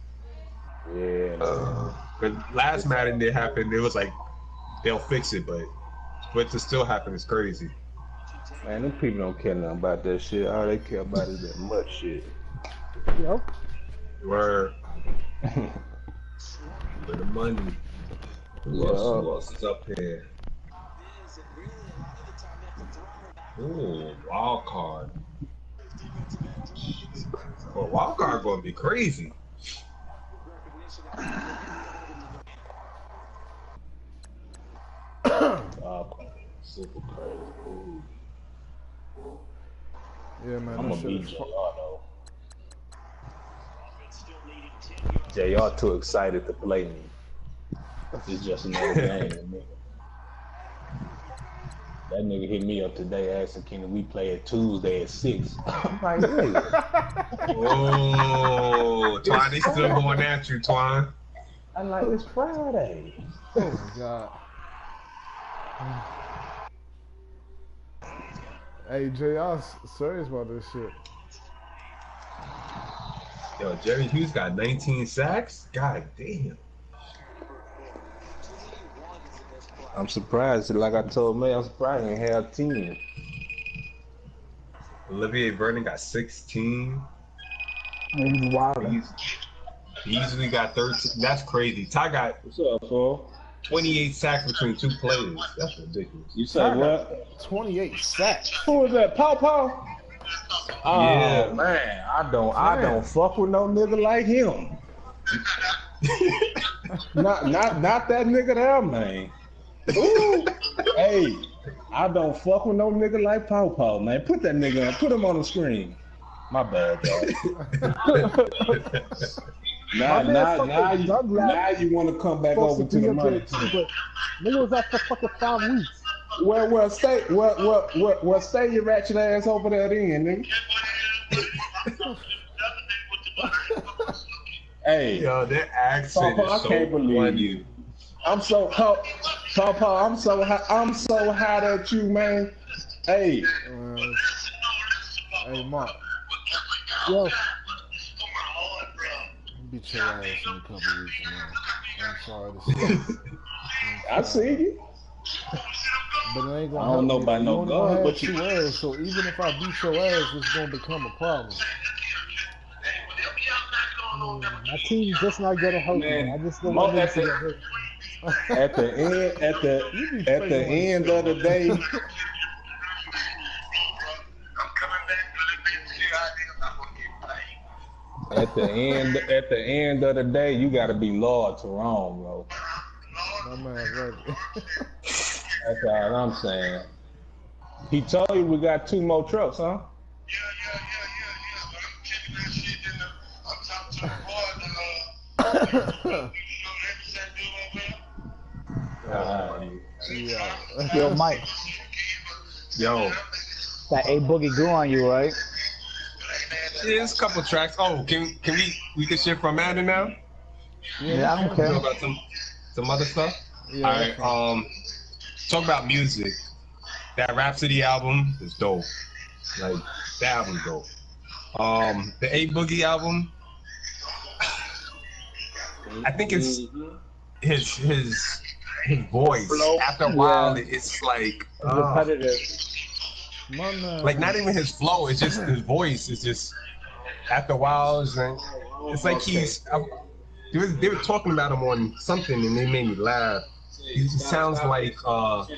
Yeah. But last Madden it happened, it was like they'll fix it, but to still happen is crazy. Man, them people don't care nothing about that shit. All they care about is that much shit. Yo. Where for the money. Who else is up here? Ooh, wild card. Well, wild card gonna be crazy. super crazy. Yeah, man. I'm That gonna shit beat is JR though. JR too excited to play me. It's just another game to me. That nigga hit me up today asking, can we play it Tuesday at 6? I'm like, nigga. Oh, Twine, they still going at you, Twine. I'm like, it's Friday. Oh my god. Hey, JR's serious about this shit. Yo, Jerry Hughes got 19 sacks? God damn. I'm surprised. Like I told May, I'm surprised he didn't have 10. Olivier Vernon got 16. Wow. He easily got 13. That's crazy. Ty got What's up, fool? 28 sacks between 2 players. That's ridiculous. You say Ty what? got 28 sacks. Who is that? Paw Paw? Oh Yeah. man, I don't fuck with no nigga like him. not that nigga there, man. Ooh. Hey, I don't fuck with no nigga like Paw Paw, man. Put that nigga on, put him on the screen. My bad, dog. now you want to come back over to the money. Nigga was out for fucking 5 weeks. Well, stay your ratchet ass over there then, nigga. Hey, Yo, that accent Papa, is so I can't believe funny. you. Papa, I'm so hot at you, man. Hey, Hey, Mark. Yo, Beat your ass in a couple weeks, man. I'm sorry to say. I see you. But it ain't gonna I help don't know me. about You no only guns, gonna but have 2 L's, so even if I beat your ass, it's gonna become a problem. my team just not getting healthy. Man, I just don't want them to get hurt. At the end of the day, at the end of the day, you gotta be loyal to Rome, bro. My man, ready. That's all I'm saying. He told you we got 2 more trucks, huh? Yo, Mike, Yo, that A Boogie grew on you, right? there's a couple tracks. Oh, can we can shift from Madden now? Yeah, I don't care. Talk about some other stuff. Yeah, All that's right. Talk about music. That Rhapsody album is dope. Like that album's dope. The A Boogie album. I think it's his voice. After a while, it's like Repetitive. My man. like not even his flow. It's just his voice. It's just after a while, it's like he's. They were talking about him on something, and they made me laugh. He sounds like what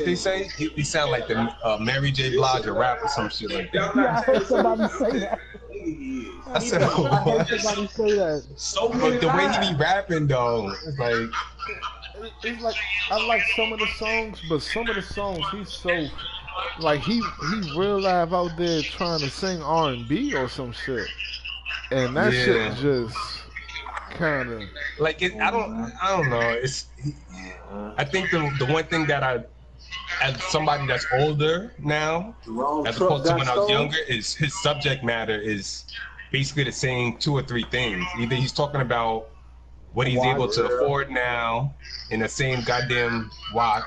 they say. He sound like the Mary J. Blige rap or some shit like that. Yeah, I heard somebody say that. I said, I heard what? somebody say that. But the way he be rapping though, it's like It's like I like some of the songs, but some of the songs he's so like he real live out there trying to sing R&B or some shit, and that shit just kind of like it, I don't know. I think the one thing that as somebody that's older now, as opposed to when I was younger, is his subject matter is basically the same 2 or 3 things. Either he's talking about what he's able to afford now in the same goddamn watch.